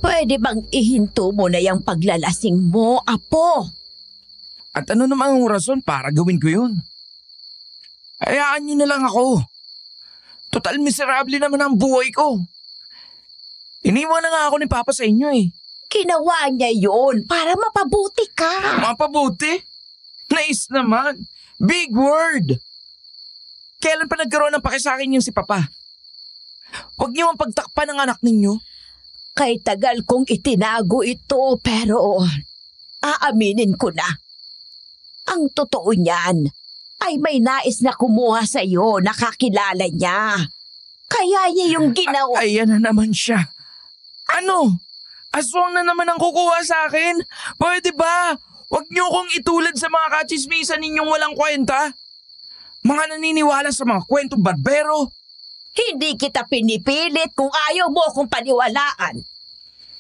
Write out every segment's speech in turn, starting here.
Pwede bang ihinto mo na yung paglalasing mo, Apo? At ano naman ang rason para gawin ko yun? Hayaan niyo na lang ako. Total miserable naman ang buhay ko. Iniwan na nga ako ni Papa sa inyo eh. Ginawa niya yun para mapabuti ka. Mapabuti? Nice naman. Big word. Kailan pa nagkaroon ng paki sa akin yung si Papa? Huwag niyo ang pagtakpan ng anak ninyo. Kay tagal kong itinago ito pero aaminin ko na. Ang totoo niyan ay may nais na kumuha sa iyo, nakakilala niya. Kaya niya yung ginawa. Ayan na naman siya. Ano? Aswang na naman ang kukuha sa akin? Pwede ba? Huwag niyo kong itulad sa mga kachismisan ninyong walang kwenta. Mga naniniwala sa mga kwentong barbero. Hindi kita pinipilit kung ayaw mo akong paniwalaan.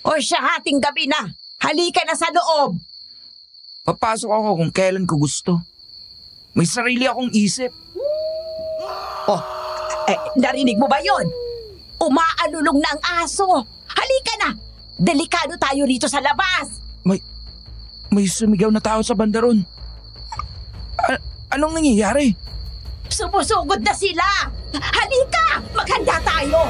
O siya, hating gabi na. Halika na sa loob. Papasok ako kung kailan ko gusto. May sarili akong isip. Oh, narinig mo ba yon? Umaalulong na ang aso. Halika na. Delikado tayo rito sa labas. May sumigaw na tao sa banda ron. Anong nangyayari? Sumusugod na sila. Halika! Maghanda tayo!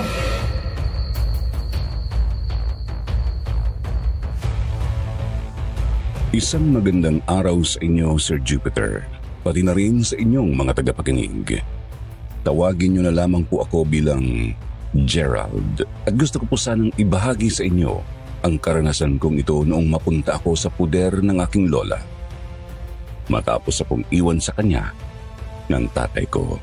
Isang magandang araw sa inyo, Sir Jupiter, pati na rin sa inyong mga tagapakinig. Tawagin niyo na lamang po ako bilang Gerald at gusto ko po sanang ibahagi sa inyo ang karanasan kong ito noong mapunta ako sa puder ng aking lola. Matapos akong iwan sa kanya ng tatay ko.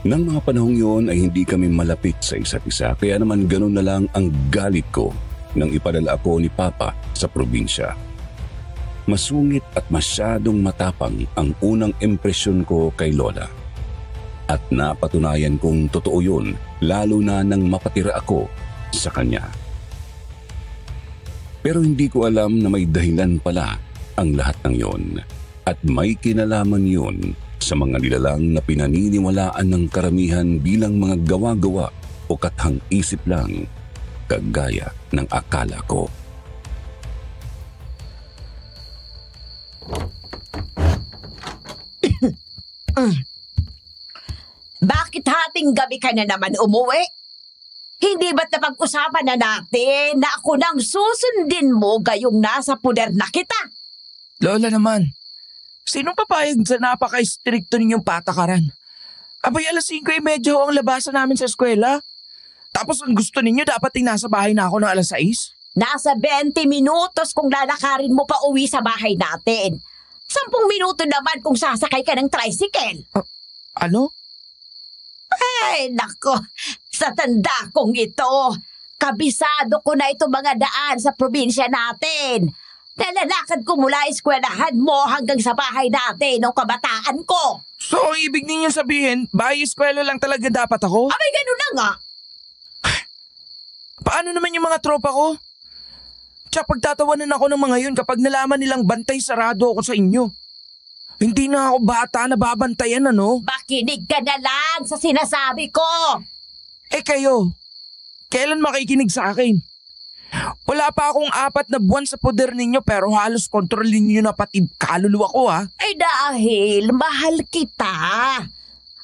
Nang mga panahong yun ay hindi kami malapit sa isa't isa kaya naman ganun na lang ang galit ko nang ipadala ako ni Papa sa probinsya. Masungit at masyadong matapang ang unang impresyon ko kay Lola. At napatunayan kong totoo yun lalo na nang mapatira ako sa kanya. Pero hindi ko alam na may dahilan pala ang lahat ng yun at may kinalaman yun sa mga nilalang na pinaniniwalaan ng karamihan bilang mga gawa-gawa o kathang isip lang, kagaya ng akala ko. Bakit hating gabi ka na naman umuwi? Hindi ba't napag-usapan na natin na ako nang susundin mo gayong nasa puder na kita? Lola naman, sinong papayag sa napaka-stricto ninyong patakaran? Abay, 5:30 ang labasan namin sa eskwela. Tapos ang gusto ninyo dapat nasa bahay na ako ng 6:00? Nasa 20 minutos kung lalakarin mo pa uwi sa bahay natin. 10 minuto naman kung sasakay ka ng tricycle. Ano? Ay, nako. Sa tanda kong ito, kabisado ko na ito mga daan sa probinsya natin. Nalalakad ko mula eskwelahan mo hanggang sa bahay natin nung kabataan ko. So, ang ibig ninyo sabihin, bahay-eskwela lang talaga dapat ako? Abay, ganun na nga. Paano naman yung mga tropa ko? Tsaka pagtatawanan ako ng mga yun kapag nalaman nilang bantay sarado ako sa inyo. Hindi na ako bata na babantayan, ano? Makinig ka na lang sa sinasabi ko. Eh kayo, kailan makikinig sa akin? Wala pa akong 4 na buwan sa poder ninyo pero halos kontrolin ninyo na pati kaluluwa ko, ha? Ay dahil mahal kita.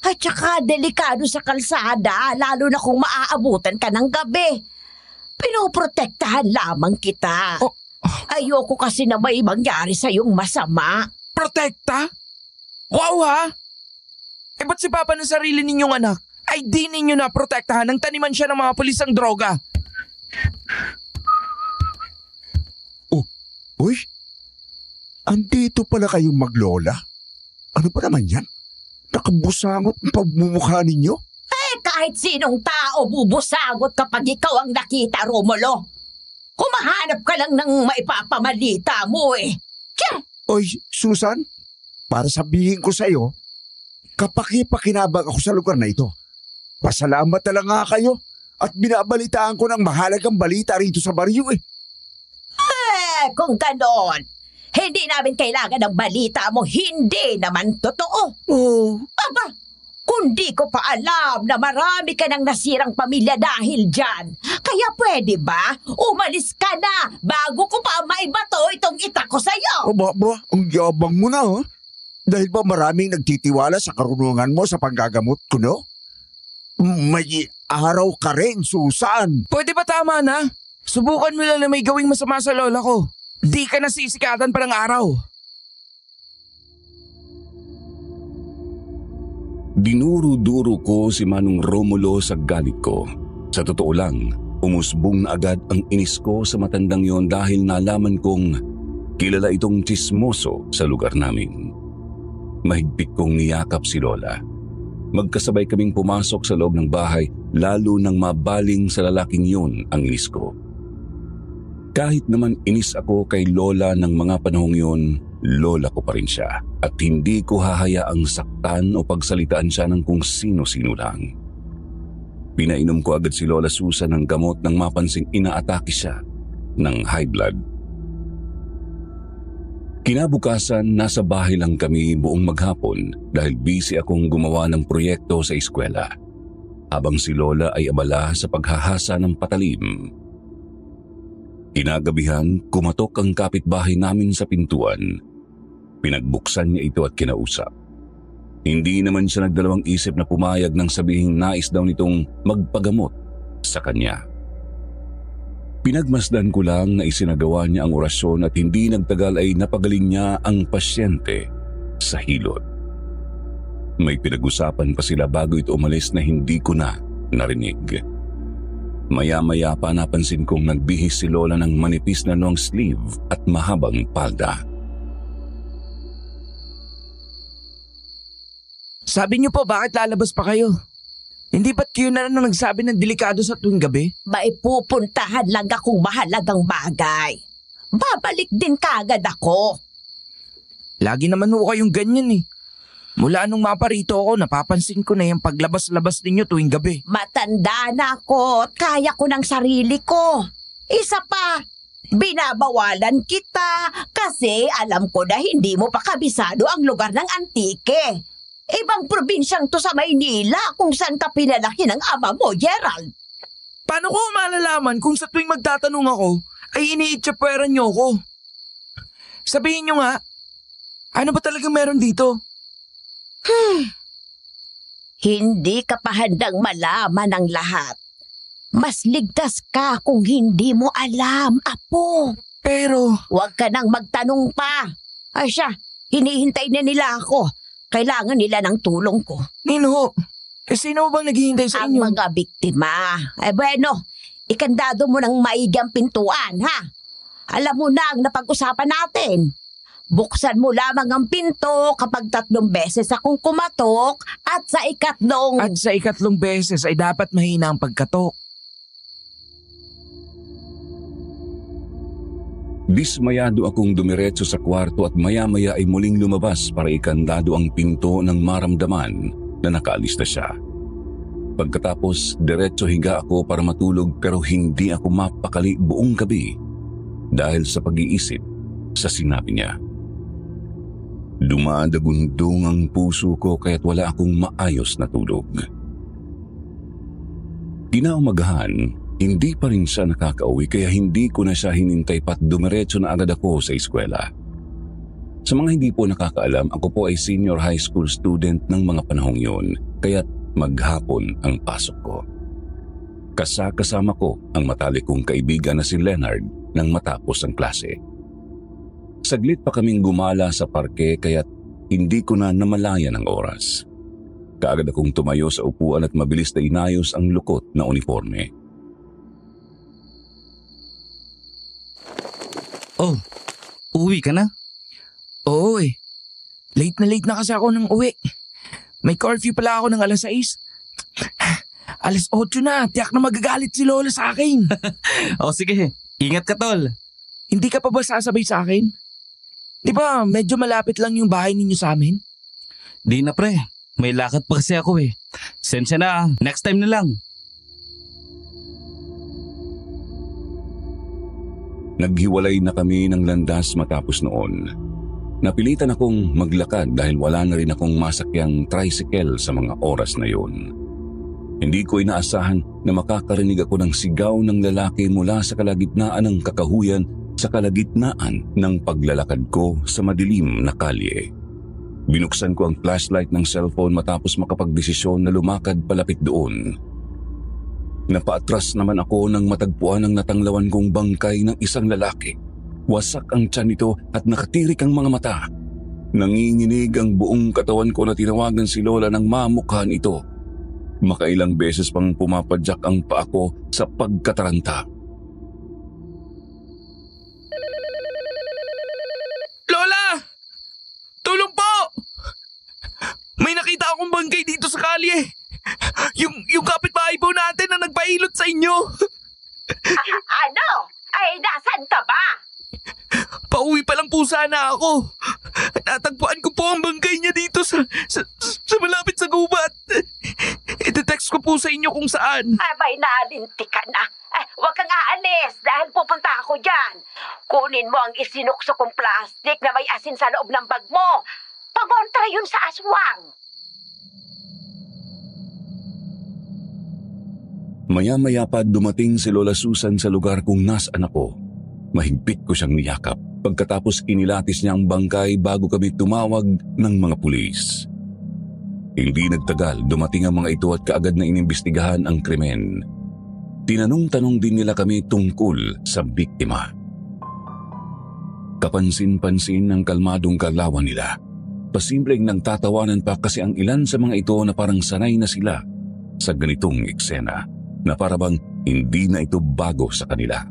At saka delikado sa kalsada lalo na kung maaabutan ka ng gabi. Pinoprotektahan lamang kita. Ayoko kasi na may mangyari sa iyong masama. Protekta? Wow, ha? Eh ba't si Papa ng sarili ninyong anak ay di ninyo na protektahan nang taniman siya ng mga pulisang droga? Uy, andito pala kayong maglola? Ano pa naman yan? Nakabusangot ang pagmumukha ninyo? Kahit sinong tao bubusagot kapag ikaw ang nakita, Romulo. Kumahanap ka lang ng maipapamalita mo eh. Tiyan! Oy, Susan, para sabihin ko sa iyo, kapaki-pakinabang ako sa lugar na ito. Pasalamat na lang nga kayo at binabalitaan ko ng mahalagang balita rito sa baryo eh. Kung ganon, hindi namin kailangan ng balita mo, hindi naman totoo. Oh. Aba, Kundi ko pa alam na marami ka ng nasirang pamilya dahil dyan. Kaya pwede ba? Umalis ka na bago ko pa maibato itong itak ko sa'yo. Aba, ang yabang mo na, ha? Dahil ba maraming nagtitiwala sa karunungan mo sa panggagamot ko, no? May araw ka rin, Susan. Pwede ba tama na? Subukan mo lang na may gawing masama sa lola ko. Di ka nasisikatan pa ng araw. Dinuro-duro ko si Manong Romulo sa galit ko. Sa totoo lang, umusbong na agad ang inis ko sa matandang yon dahil nalaman kong kilala itong tsismoso sa lugar namin. Mahigpit kong niyakap si Lola. Magkasabay kaming pumasok sa loob ng bahay lalo nang mabaling sa lalaking yon ang inis ko. Kahit naman inis ako kay Lola ng mga panahong yon, Lola ko pa rin siya at hindi ko hahayaang saktan o pagsalitaan siya ng kung sino-sino lang. Pinainom ko agad si Lola Susan ng gamot nang mapansing inaatake siya ng high blood. Kinabukasan, nasa bahay lang kami buong maghapon dahil busy akong gumawa ng proyekto sa eskwela, habang si Lola ay abala sa paghahasa ng patalim. Kinagabihan, kumatok ang kapitbahay namin sa pintuan. Pinagbuksan niya ito at kinausap. Hindi naman siya nagdalawang isip na pumayag nang sabihing nais daw nitong magpagamot sa kanya. Pinagmasdan ko lang na isinagawa niya ang orasyon at hindi nagtagal ay napagaling niya ang pasyente sa hilot. May pinag-usapan pa sila bago ito umalis na hindi ko na narinig. Maya-maya pa napansin kong nagbihis si Lola ng manipis na long sleeve at mahabang palda. Sabi niyo po bakit lalabas pa kayo? Hindi ba't kayo na rin ang nagsabi ng delikado sa tuwing gabi? May pupuntahan lang akong mahalagang bagay. Babalik din kagad ako. Lagi naman ho kayong ganyan eh. Mula nung maparito ako, napapansin ko na yung paglabas-labas ninyo tuwing gabi. Matanda na ako at kaya ko ng sarili ko. Isa pa, binabawalan kita kasi alam ko na hindi mo pa kabisado ang lugar ng Antique. Ibang probinsyang to sa Maynila kung saan ka pinalaki ng ama mo, Gerald. Paano ko malalaman kung sa tuwing magtatanong ako ay iniitsapweran niyo ako? Sabihin niyo nga, ano ba talagang meron dito? Hindi ka pa handang malaman ang lahat. Mas ligtas ka kung hindi mo alam, Apo. Pero... Huwag ka nang magtanong pa. Ay siya, hinihintay na nila ako. Kailangan nila ng tulong ko. Nino, sino bang naghihintay sa inyo? Ang mga biktima. Bueno, ikandado mo ng maigang pintuan, ha? Alam mo na ang napag-usapan natin. Buksan mo lamang ang pinto kapag 3 beses akong kumatok at sa ikatlong... At sa ikatlong beses ay dapat mahina ang pagkatok. Dismayado akong dumiretso sa kwarto at maya-maya ay muling lumabas para ikandado ang pinto nang maramdaman na nakaalis na siya. Pagkatapos, diretso higa ako para matulog pero hindi ako mapakali buong gabi dahil sa pag-iisip sa sinabi niya. Dumadagundong ang puso ko kaya't wala akong maayos na tulog. Kinaumagahan, hindi pa rin siya nakakauwi kaya hindi ko na siya hinintay pa't dumiretso na agad ako sa eskwela. Sa mga hindi po nakakaalam, ako po ay senior high school student ng mga panahong yun, kaya't maghapon ang pasok ko. Kasama ko ang matalik kong kaibigan na si Leonard nang matapos ang klase. Saglit pa kaming gumala sa parke kaya't hindi ko na namalayan ang oras. Kaagad akong tumayo sa upuan at mabilis na inayos ang lukot na uniforme. Oh, uwi ka na? Oo eh. Late na kasi ako ng uwi. May curfew pala ako ng alas 6. Alas 8 na, tiyak na magagalit si Lola sa akin. Oh sige, ingat ka tol. Hindi ka pa ba sasabay sa akin? Di ba medyo malapit lang yung bahay ninyo sa amin? Di na pre, may lakad pa kasi ako eh. Sensya na, next time na lang. Naghiwalay na kami ng landas matapos noon. Napilitan akong maglakad dahil wala na rin akong masakyang tricycle sa mga oras na yun. Hindi ko inaasahan na makakarinig ako ng sigaw ng lalaki mula sa kalagitnaan ng kakahuyan sa kalagitnaan ng paglalakad ko sa madilim na kalye. Binuksan ko ang flashlight ng cellphone matapos makapagdesisyon na lumakad palapit doon. Napaatras naman ako nang matagpuan ang natanglawan kong bangkay ng isang lalaki. Wasak ang tiyan nito at nakatirik ang mga mata. Nanginginig ang buong katawan ko na tinawagan si Lola ng mamukhaan ito. Makailang beses pang pumapadyak ang paa ko sa pagkataranta. Lola! Tulong po! May nakita akong bangkay dito sa kalye. Yung kapitbahay po natin na nagpailot sa inyo. Ano? Ay, nasan ka ba? Pauwi pa lang po sana ako. Natagpuan ko po ang bangkay niya dito sa malapit sa gubat. Ite-text ko po sa inyo kung saan. Abay, naalinti ka na. Huwag kang aalis dahil pupunta ako dyan. Kunin mo ang isinukso kong plastic na may asin sa loob ng bag mo. Pangontra yun sa aswang. Maya-maya pa dumating si Lola Susan sa lugar kung nasaan ako. Mahigpit ko siyang niyakap. Pagkatapos inilatis niya ang bangkay bago kami tumawag ng mga pulis. Hindi nagtagal, dumating ang mga ito at kaagad na inimbestigahan ang krimen. Tinanong-tanong din nila kami tungkol sa biktima. Kapansin-pansin ang kalmadong kalawan nila. Pasimpleng nagtatawanan pa kasi ang ilan sa mga ito na parang sanay na sila sa ganitong eksena na parabang hindi na ito bago sa kanila.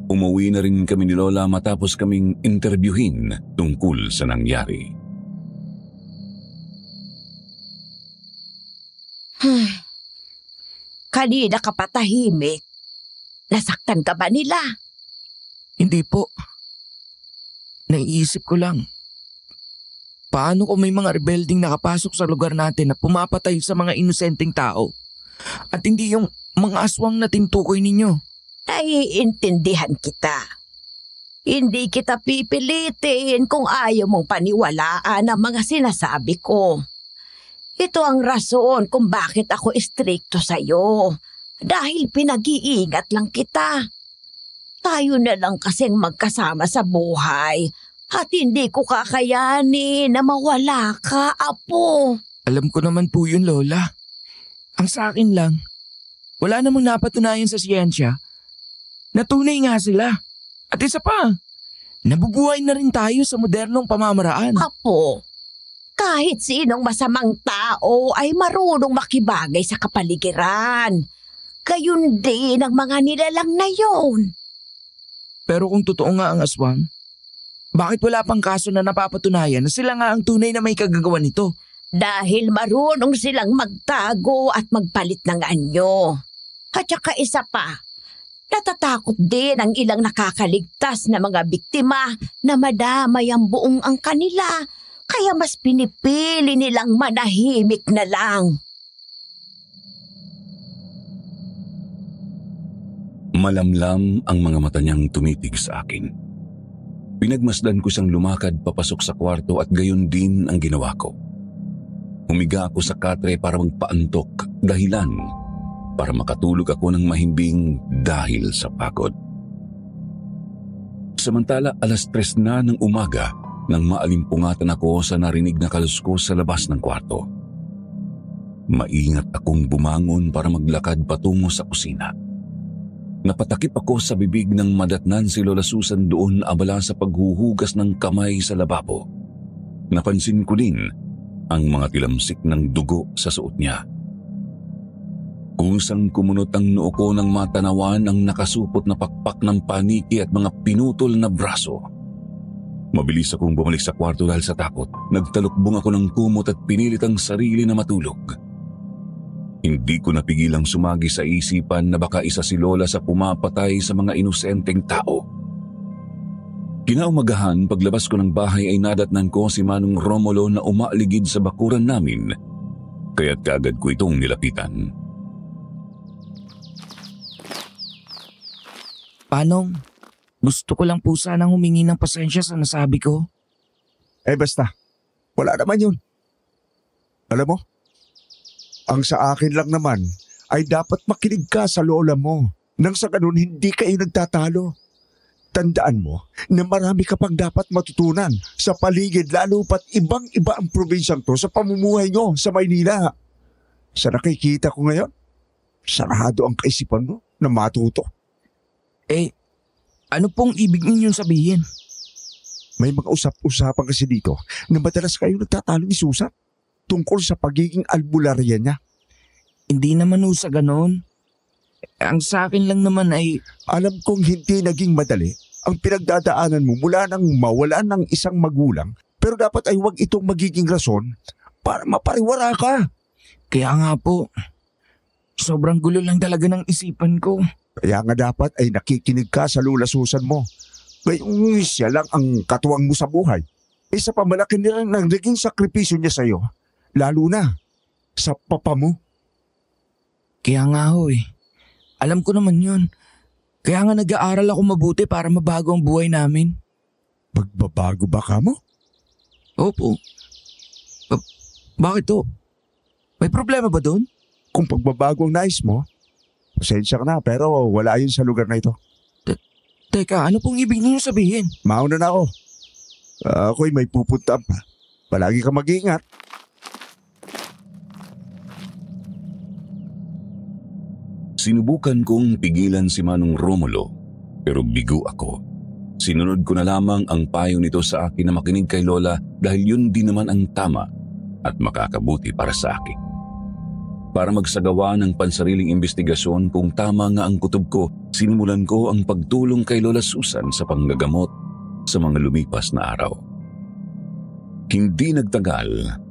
Umuwi na rin kami ni Lola matapos kaming interbyuhin tungkol sa nangyari. Kanina ka pa tahimik. Nasaktan ka ba nila? Hindi po. Naiisip ko lang. Paano kung may mga rebelding nakapasok sa lugar natin na pumapatay sa mga inosenteng tao? At hindi yung mga aswang na tinutukoy ninyo? Naiintindihan kita. Hindi kita pipilitin kung ayaw mong paniwalaan ang mga sinasabi ko. Ito ang rason kung bakit ako istrikto sa'yo. Dahil pinag-iingat lang kita. Tayo na lang kasing magkasama sa buhay at hindi ko kakayanin na mawala ka, Apo. Alam ko naman po yun, Lola. Ang sa akin lang, wala namang napatunayan sa siyensya na tunay nga sila. At isa pa, nabubuhay na rin tayo sa modernong pamamaraan. Apo, kahit sinong masamang tao ay marunong makibagay sa kapaligiran. Gayun din ang mga nilalang na yun. Pero kung totoo nga ang aswang, bakit wala pang kaso na napapatunayan na sila nga ang tunay na may kagagawa nito? Dahil marunong silang magtago at magpalit ng anyo. At saka isa pa, natatakot din ang ilang nakakaligtas na mga biktima na madamay ang buong ang kanila. Kaya mas pinipili nilang manahimik na lang. Malamlam ang mga mata niyang tumitig sa akin. Pinagmasdan ko siyang lumakad papasok sa kwarto at gayon din ang ginawa ko. Humiga ako sa katre para magpaantok, dahilan para makatulog ako ng mahimbing dahil sa pagod. Samantala 3:00 na ng umaga nang maalimpungatan ako sa narinig na kaluskos sa labas ng kwarto. Maingat akong bumangon para maglakad patungo sa kusina. Napatakip ako sa bibig ng madatnan si Lola Susan doon abala sa paghuhugas ng kamay sa lababo. Napansin ko din ang mga tilamsik ng dugo sa suot niya. Kusang kumunot ang noo ko nang matanawan ang nakasupot na pakpak ng paniki at mga pinutol na braso. Mabilis akong bumalik sa kwarto dahil sa takot. Nagtalukbong ako ng kumot at pinilit ang sarili na matulog. Hindi ko napigilang sumagi sa isipan na baka isa si Lola sa pumapatay sa mga inosenteng tao. Kinaumagahan, paglabas ko ng bahay ay nadatnan ko si Manong Romulo na umaaligid sa bakuran namin, kaya't kaagad ko itong nilapitan. Panong, gusto ko lang po sanang humingi ng pasensya sa nasabi ko. Basta, wala naman yun. Alam mo, ang sa akin lang naman ay dapat makinig ka sa lola mo. Nang sa ganun, hindi kayo nagtatalo. Tandaan mo na marami ka pang dapat matutunan sa paligid, lalo pat ibang-iba ang probinsyang to sa pamumuhay nyo sa Maynila. Sa nakikita ko ngayon, sarado ang kaisipan mo na matuto. Ano pong ibig ninyong sabihin? May mga usap-usapan kasi dito na madalas kayo nagtatalo ni Susan tungkol sa pagiging albularya niya. Hindi naman ho sa ganon. Ang sa akin lang naman ay... Alam kong hindi naging madali ang pinagdadaanan mo mula nang mawala ng isang magulang, pero dapat ay huwag itong magiging rason para mapariwara ka. Kaya nga po, sobrang gulo lang talaga ng isipan ko. Kaya nga dapat ay nakikinig ka sa Lola Susan mo. Ngayong siya lang ang katuwang mo sa buhay. Sa pamalaki nila nang naging sakripisyo niya sa'yo, lalo na sa papa mo. Kaya nga ho Alam ko naman yun. Kaya nga nag-aaral ako mabuti para mabago ang buhay namin. Magbabago ba ka mo? Opo. Bakit to? May problema ba doon? Kung pagbabago ang nais mo, pasensya ka na pero wala yun sa lugar na ito. Teka, ano pong ibig niyo sabihin? Mauna na ako. Ako'y may pupunta pa. Palagi ka mag-iingat. Sinubukan kong pigilan si Manong Romulo, pero bigo ako. Sinunod ko na lamang ang payo nito sa akin na makinig kay Lola dahil yun din naman ang tama at makakabuti para sa akin. Para magsagawa ng pansariling investigasyon kung tama nga ang kutob ko, sinimulan ko ang pagtulong kay Lola Susan sa panggagamot sa mga lumipas na araw. Hindi nagtagal,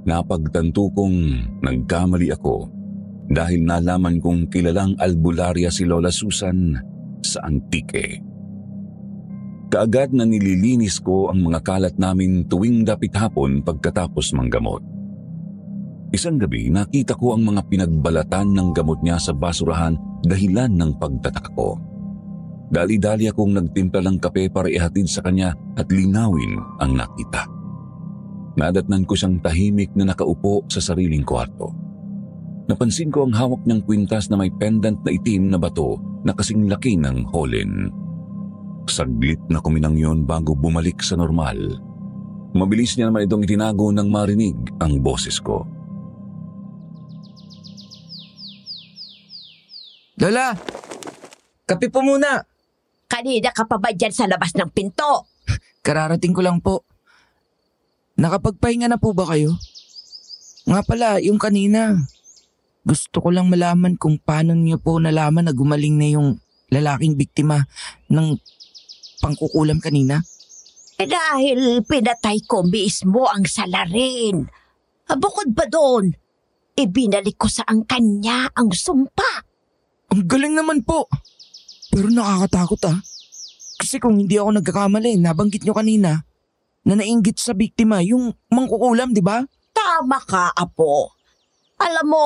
napagtanto kong nagkamali ako dahil nalaman kong kilalang albularya si Lola Susan sa Antique. Kaagad na nililinis ko ang mga kalat namin tuwing dapit hapon pagkatapos manggamot. Isang gabi nakita ko ang mga pinagbalatan ng gamot niya sa basurahan dahilan ng pagtataka ko. Dali-dali akong nagtimpla ng kape para ihatid sa kanya at linawin ang nakita. Nadatnan ko siyang tahimik na nakaupo sa sariling kwarto. Napansin ko ang hawak niyang kwintas na may pendant na itim na bato na kasing laki ng holin. Saglit na kuminang yon bago bumalik sa normal. Mabilis niya naman itong itinago nang marinig ang boses ko. Lola! Kape po muna! Kanina ka pa ba dyan sa labas ng pinto? Kararating ko lang po. Nakapagpahinga na po ba kayo? Nga pala, yung kanina. Gusto ko lang malaman kung paano niyo po nalaman na gumaling na yung lalaking biktima ng pangkukulam kanina. Dahil pinatay ko mismo ang salarin. Bukod pa doon, ibinalik ko sa kanya ang sumpa. Ang galing naman po. Pero nakakatakot Kasi kung hindi ako nagkakamali, nabanggit niyo kanina na nainggit sa biktima yung mangkukulam, di ba? Tama ka, Apo. Alam mo,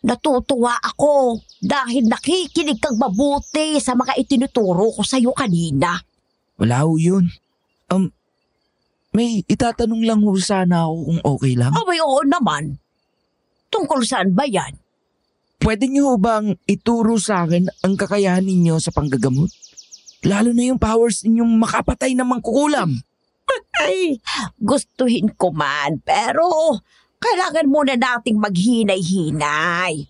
natutuwa ako dahil nakikinig kang mabuti sa mga itinuturo ko sa'yo kanina. Wala ho yun. May itatanong lang ho sana ako kung okay lang. Abay, oo naman. Tungkol saan ba yan? Pwede niyo ho bang ituro sa akin ang kakayahan ninyo sa panggagamot? Lalo na yung powers ninyong makapatay ng mangkukulam. Ay, gustuhin ko man, pero kailangan muna nating maghinay-hinay.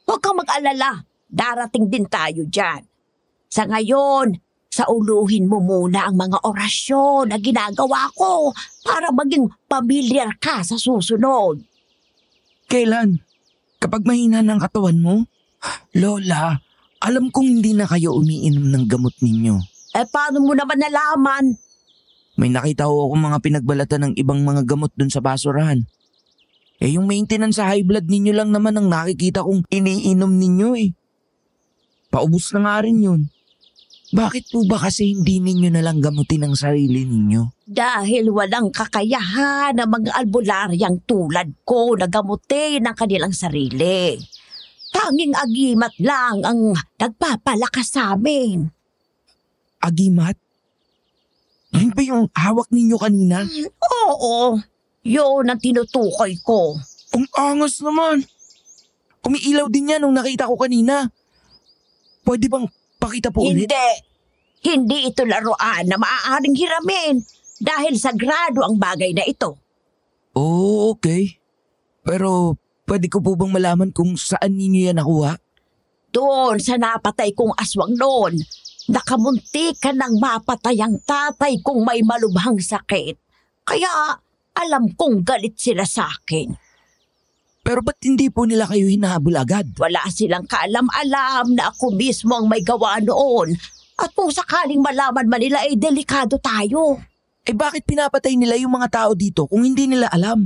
Huwag kang mag-alala, darating din tayo dyan. Sa ngayon, sauluhin mo muna ang mga orasyon na ginagawa ko para maging pamilyar ka sa susunod. Kailan? Kapag mahina ng katawan mo? Lola, alam kong hindi na kayo umiinom ng gamot ninyo. Paano mo naman nalaman? May nakita ko akong mga pinagbalatan ng ibang mga gamot dun sa basurahan. Yung maintenance sa high blood ninyo lang naman ang nakikita kong iniinom ninyo Paubos na nga rin yun. Bakit po ba kasi hindi ninyo nalang gamutin ang sarili ninyo? Dahil walang kakayahan ng mga albularyang tulad ko na gamutin ang kanilang sarili. Tanging agimat lang ang nagpapalakas sa amin. Agimat? Yun ba yung hawak ninyo kanina? Oo, yun ang tinutukoy ko. Ang angas naman. Umiilaw din yan nung nakita ko kanina. Pwede bang pakita po ulit? Hindi ito laruan na maaaring hiramin dahil sagrado ang bagay na ito. Oh, okay. Pero pwede ko po bang malaman kung saan ninyo yan nakuha? Doon sa napatay kong aswang noon, nakamunti ka ng mapatay ang tatay kong may malubhang sakit. Kaya alam kong galit sila sa akin. Pero ba't hindi po nila kayo hinahabol agad? Wala silang kaalam-alam na ako mismo ang may gawa noon. At kung sakaling malaman man nila ay delikado tayo. Eh bakit pinapatay nila yung mga tao dito kung hindi nila alam?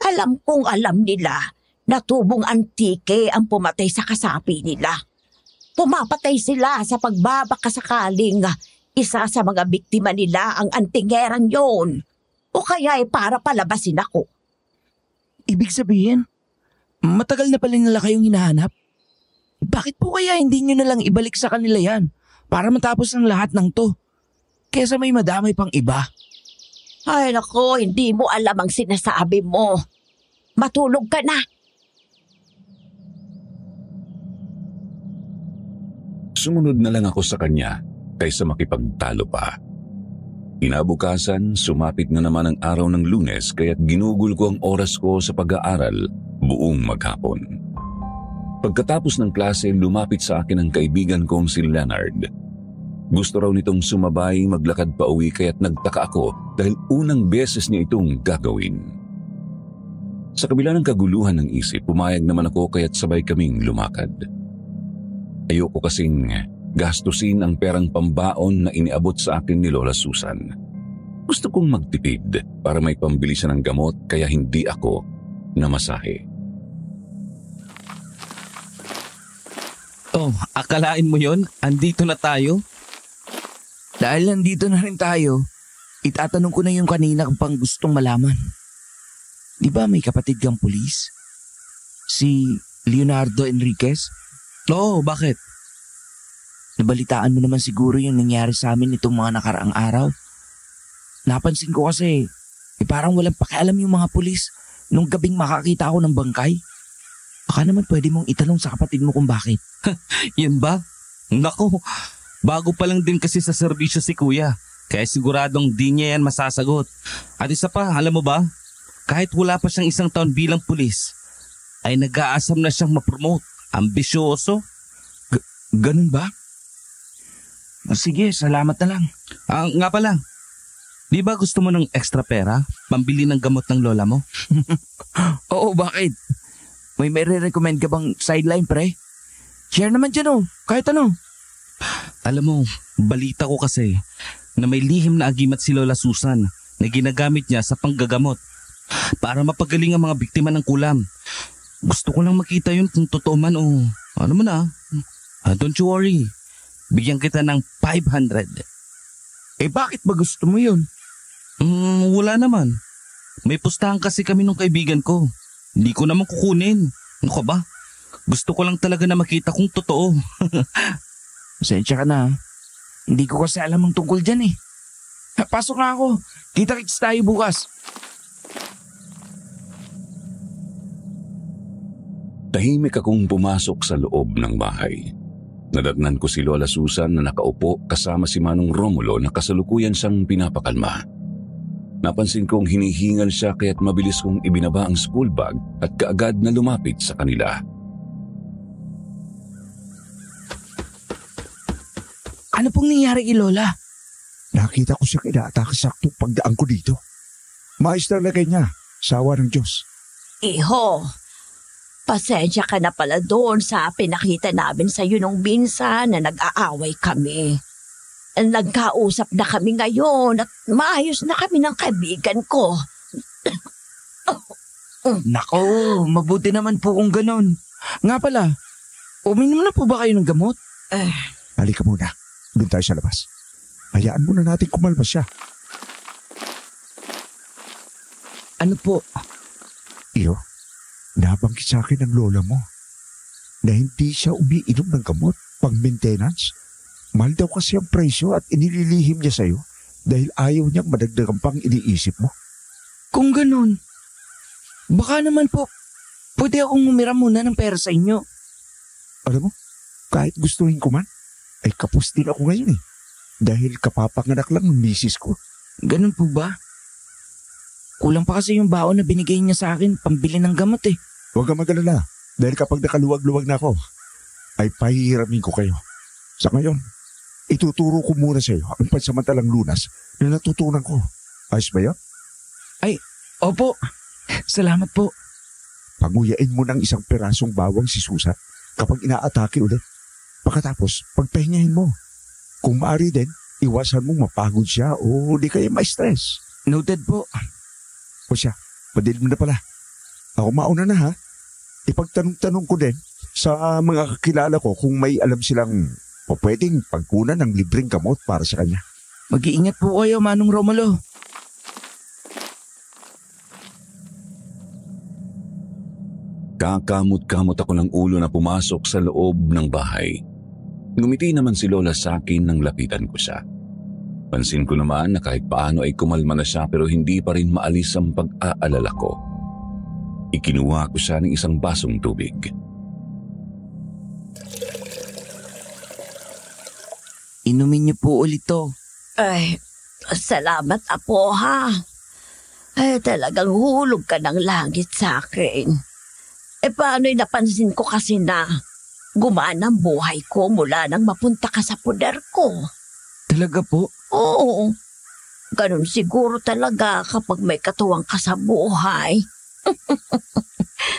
Alam kong alam nila na tubong antike ang pumatay sa kasapi nila. Pumapatay sila sa pagbabaka sakaling isa sa mga biktima nila ang antingerang yon. O kaya ay para palabasin ako. Ibig sabihin, matagal na pala nila kayong hinahanap? Bakit po kaya hindi nyo nalang ibalik sa kanila yan para matapos ang lahat ng to? Kesa may madamay pang iba. Ay nako, hindi mo alam ang sinasabi mo. Matulog ka na. Sumunod na lang ako sa kanya kaysa makipagtalo pa. Kinabukasan, sumapit na naman ang araw ng Lunes kaya't ginugol ko ang oras ko sa pag-aaral buong maghapon. Pagkatapos ng klase, lumapit sa akin ang kaibigan kong si Leonard. Gusto raw nitong sumabay maglakad pa uwi kaya't nagtaka ako dahil unang beses niya itong gagawin. Sa kabila ng kaguluhan ng isip, pumayag naman ako kaya't sabay kaming lumakad. Ayoko kasing gastusin ang perang pambaon na iniabot sa akin ni Lola Susan. Gusto kong magtipid para may pambili siya ng gamot kaya hindi ako namasahe. Oh, akalain mo yon? Andito na tayo? Dahil nandito na rin tayo, itatanong ko na yung kanina kung pang gustong malaman. Di ba may kapatid kang pulis? Si Leonardo Enriquez? Oo, bakit? Nabalitaan mo naman siguro yung nangyari sa amin itong mga nakaraang araw. Napansin ko kasi, parang walang pakialam yung mga pulis nung gabing makakita ako ng bangkay. Baka naman pwede mong itanong sa kapatid mo kung bakit. Yun ba? Naku, bago pa lang din kasi sa serbisyo si kuya. Kaya siguradong di niya yan masasagot. At isa pa, alam mo ba? Kahit wala pa siyang 1 taon bilang pulis, ay nag-aasam na siyang mapromote. Ambisyoso. Ganun ba? Sige, salamat na lang. Nga pala, di ba gusto mo ng extra pera? Pambili ng gamot ng lola mo? Oo, bakit? May recommend ka bang sideline, pre? Share naman dyan oh, kahit ano. Alam mo, balita ko kasi na may lihim na agimat si Lola Susan na ginagamit niya sa panggagamot para mapagaling ang mga biktima ng kulam. Gusto ko lang makita yun kung totoo man o ano mo na. Don't you worry. Bigyan kita ng 500. Eh bakit ba gusto mo yun? Wala naman. May pustahan kasi kami nung kaibigan ko. Hindi ko naman kukunin. Ano ka ba? Gusto ko lang talaga na makita kung totoo. Pasensya ka na. Hindi ko kasi alam ang tungkol dyan eh. Pasok na ako. Kita-kits tayo bukas. Tahimik akong pumasok sa loob ng bahay. Nadatnan ko si Lola Susan na nakaupo kasama si Manong Romulo na kasalukuyan siyang pinapakalma. Napansin kong hinihingal siya kaya't mabilis kong ibinaba ang school bag at kaagad na lumapit sa kanila. Ano pong nangyari kay Lola? Nakita ko siya kinaatake sakto pagdaan ko dito. Maayos na lagay niya, sawa ng Diyos. Iho, pasensya ka na pala doon sa pinakita namin sa iyo nung minsan na nag-aaway kami. Nagkausap na kami ngayon at maayos na kami ng kaibigan ko. Nako, mabuti naman po kung ganon. Nga pala, uminom na po ba kayo ng gamot? Halika muna, doon tayo sa labas. Hayaan muna natin kumalma siya. Ano po? Iyo, nabanggit sa akin ng lola mo na hindi siya umiinom ng gamot pang maintenance. Mahal daw kasi ang presyo at inililihim niya sa'yo dahil ayaw niyang madagdagan pang iniisip mo. Kung ganun, baka naman po, pwede akong umira muna ng pera sa inyo. Alam mo, kahit gustuhin ko man, ay kapos din ako ngayon eh. Dahil kapapanganak lang ng misis ko. Ganun po ba? Kulang pa kasi yung baon na binigay niya sa akin, pambili ng gamot eh. Huwag kang mag-alala, dahil kapag nakaluwag-luwag na ako, ay pahihiramin ko kayo. Sa ngayon, ituturo ko muna sa iyo ang pansamantalang lunas na natutunan ko. Ayos ba yan? Opo, salamat po. Panguyain mo ng isang perasong bawang si Susan kapag inaatake ulit. Pagkatapos, pagpahingahin mo. Kung maaari din, iwasan mong mapagod siya o di kaya ma-stress. Noted po. O siya, padilim na pala. Ako mauna na ha. Ipagtanong-tanong ko din sa mga kakilala ko kung may alam silang pwedeng pagkunan ng libreng gamot para sa kanya. Mag-iingat po kayo, Manong Romulo. Kakamot-kamot ako ng ulo na pumasok sa loob ng bahay. Ngumiti naman si Lola sa akin nang lapitan ko siya. Pansin ko naman na kahit paano ay kumalma na siya pero hindi pa rin maalis ang pag-aalala ko. Ikinuha ko siya ng isang basong tubig. Inumin niyo po ulit to. Ay, salamat apo ha. Ay, talagang hulog ka ng langit sa akin. Paano'y napansin ko kasi na gumana ang buhay ko mula nang mapunta ka sa poder ko. Talaga po? Oo. Ganun siguro talaga kapag may katuwang ka sa buhay.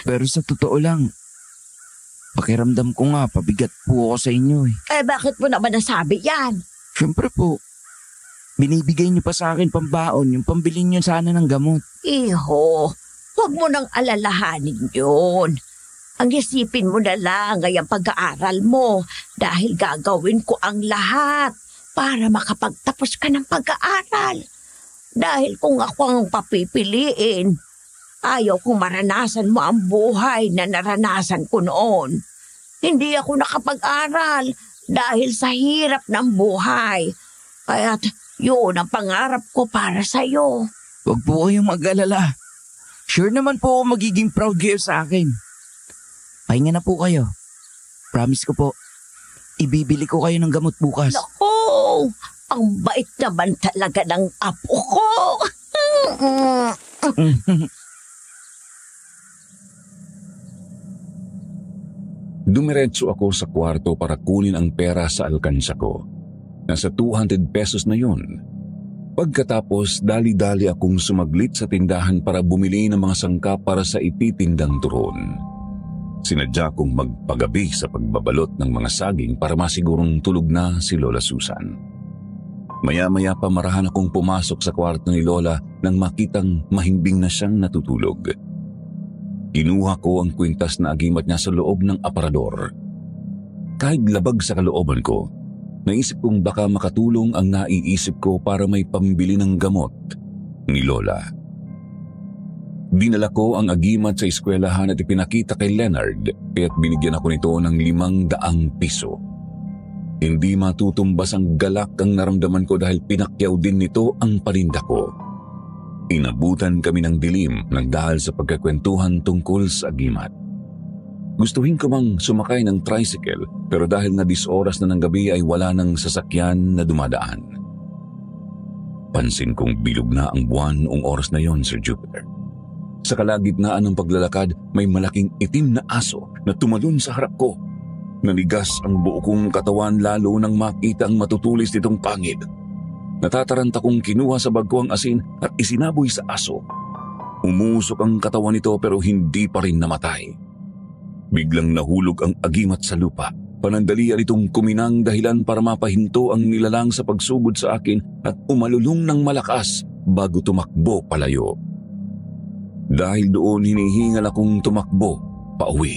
Pero sa totoo lang, pakiramdam ko nga pabigat po ako sa inyo eh. Bakit mo naman nasabi yan? Siyempre po, binibigay niyo pa sa akin pambaon yung pambili niyo sana ng gamot. Iho, huwag mo nang alalahanin yun. Ang isipin mo na lang ngayang pag-aaral mo dahil gagawin ko ang lahat para makapagtapos ka ng pag-aaral. Dahil kung ako ang papipiliin, ayaw kong maranasan mo ang buhay na naranasan ko noon. Hindi ako nakapag-aral dahil sa hirap ng buhay. Kaya't yun ang pangarap ko para sa'yo. Huwag po kayong mag-alala. Sure naman po ako magiging proud kayo sa akin. Pahinga na po kayo. Promise ko po, ibibili ko kayo ng gamot bukas. Naku, ang bait naman talaga ng apo ko. Dumiretso ako sa kwarto para kunin ang pera sa alkansya ko. Nasa 200 pesos na yun. Pagkatapos, dali-dali akong sumaglit sa tindahan para bumili ng mga sangkap para sa ititindang turon. Sinadya kong magpagabi sa pagbabalot ng mga saging para masigurong tulog na si Lola Susan. Maya-maya pa marahan akong pumasok sa kwarto ni Lola nang makitang mahimbing na siyang natutulog. Kinuha ko ang kwintas na agimat niya sa loob ng aparador. Kahit labag sa kalooban ko, naisip kong baka makatulong ang naiisip ko para may pambili ng gamot ni Lola. Dinala ko ang agimat sa eskwelahan at ipinakita kay Leonard kaya't binigyan ako nito ng 500 piso. Hindi matutumbas ang galak ang naramdaman ko dahil pinakyaw din nito ang paninda ko. Inabutan kami ng dilim nang dahil sa pagkakwentuhan tungkol sa agimat. Gustuhin ko mang sumakay ng tricycle pero dahil na 10 oras na ng gabi ay wala ng sasakyan na dumadaan. Pansin kong bilog na ang buwan noong oras na yon, Sir Jupiter. Sa kalagitnaan ng paglalakad, may malaking itim na aso na tumalon sa harap ko. Nanigas ang buo kong katawan lalo nang makita ang matutulis nitong pangid. Natataranta kong kinuha sa bag ko ang asin at isinaboy sa aso. Umusok ang katawan nito pero hindi pa rin namatay. Biglang nahulog ang agimat sa lupa. Panandalian itong kuminang dahilan para mapahinto ang nilalang sa pagsugod sa akin at umalulong ng malakas bago tumakbo palayo. Dahil doon hinihingal akong tumakbo pauwi.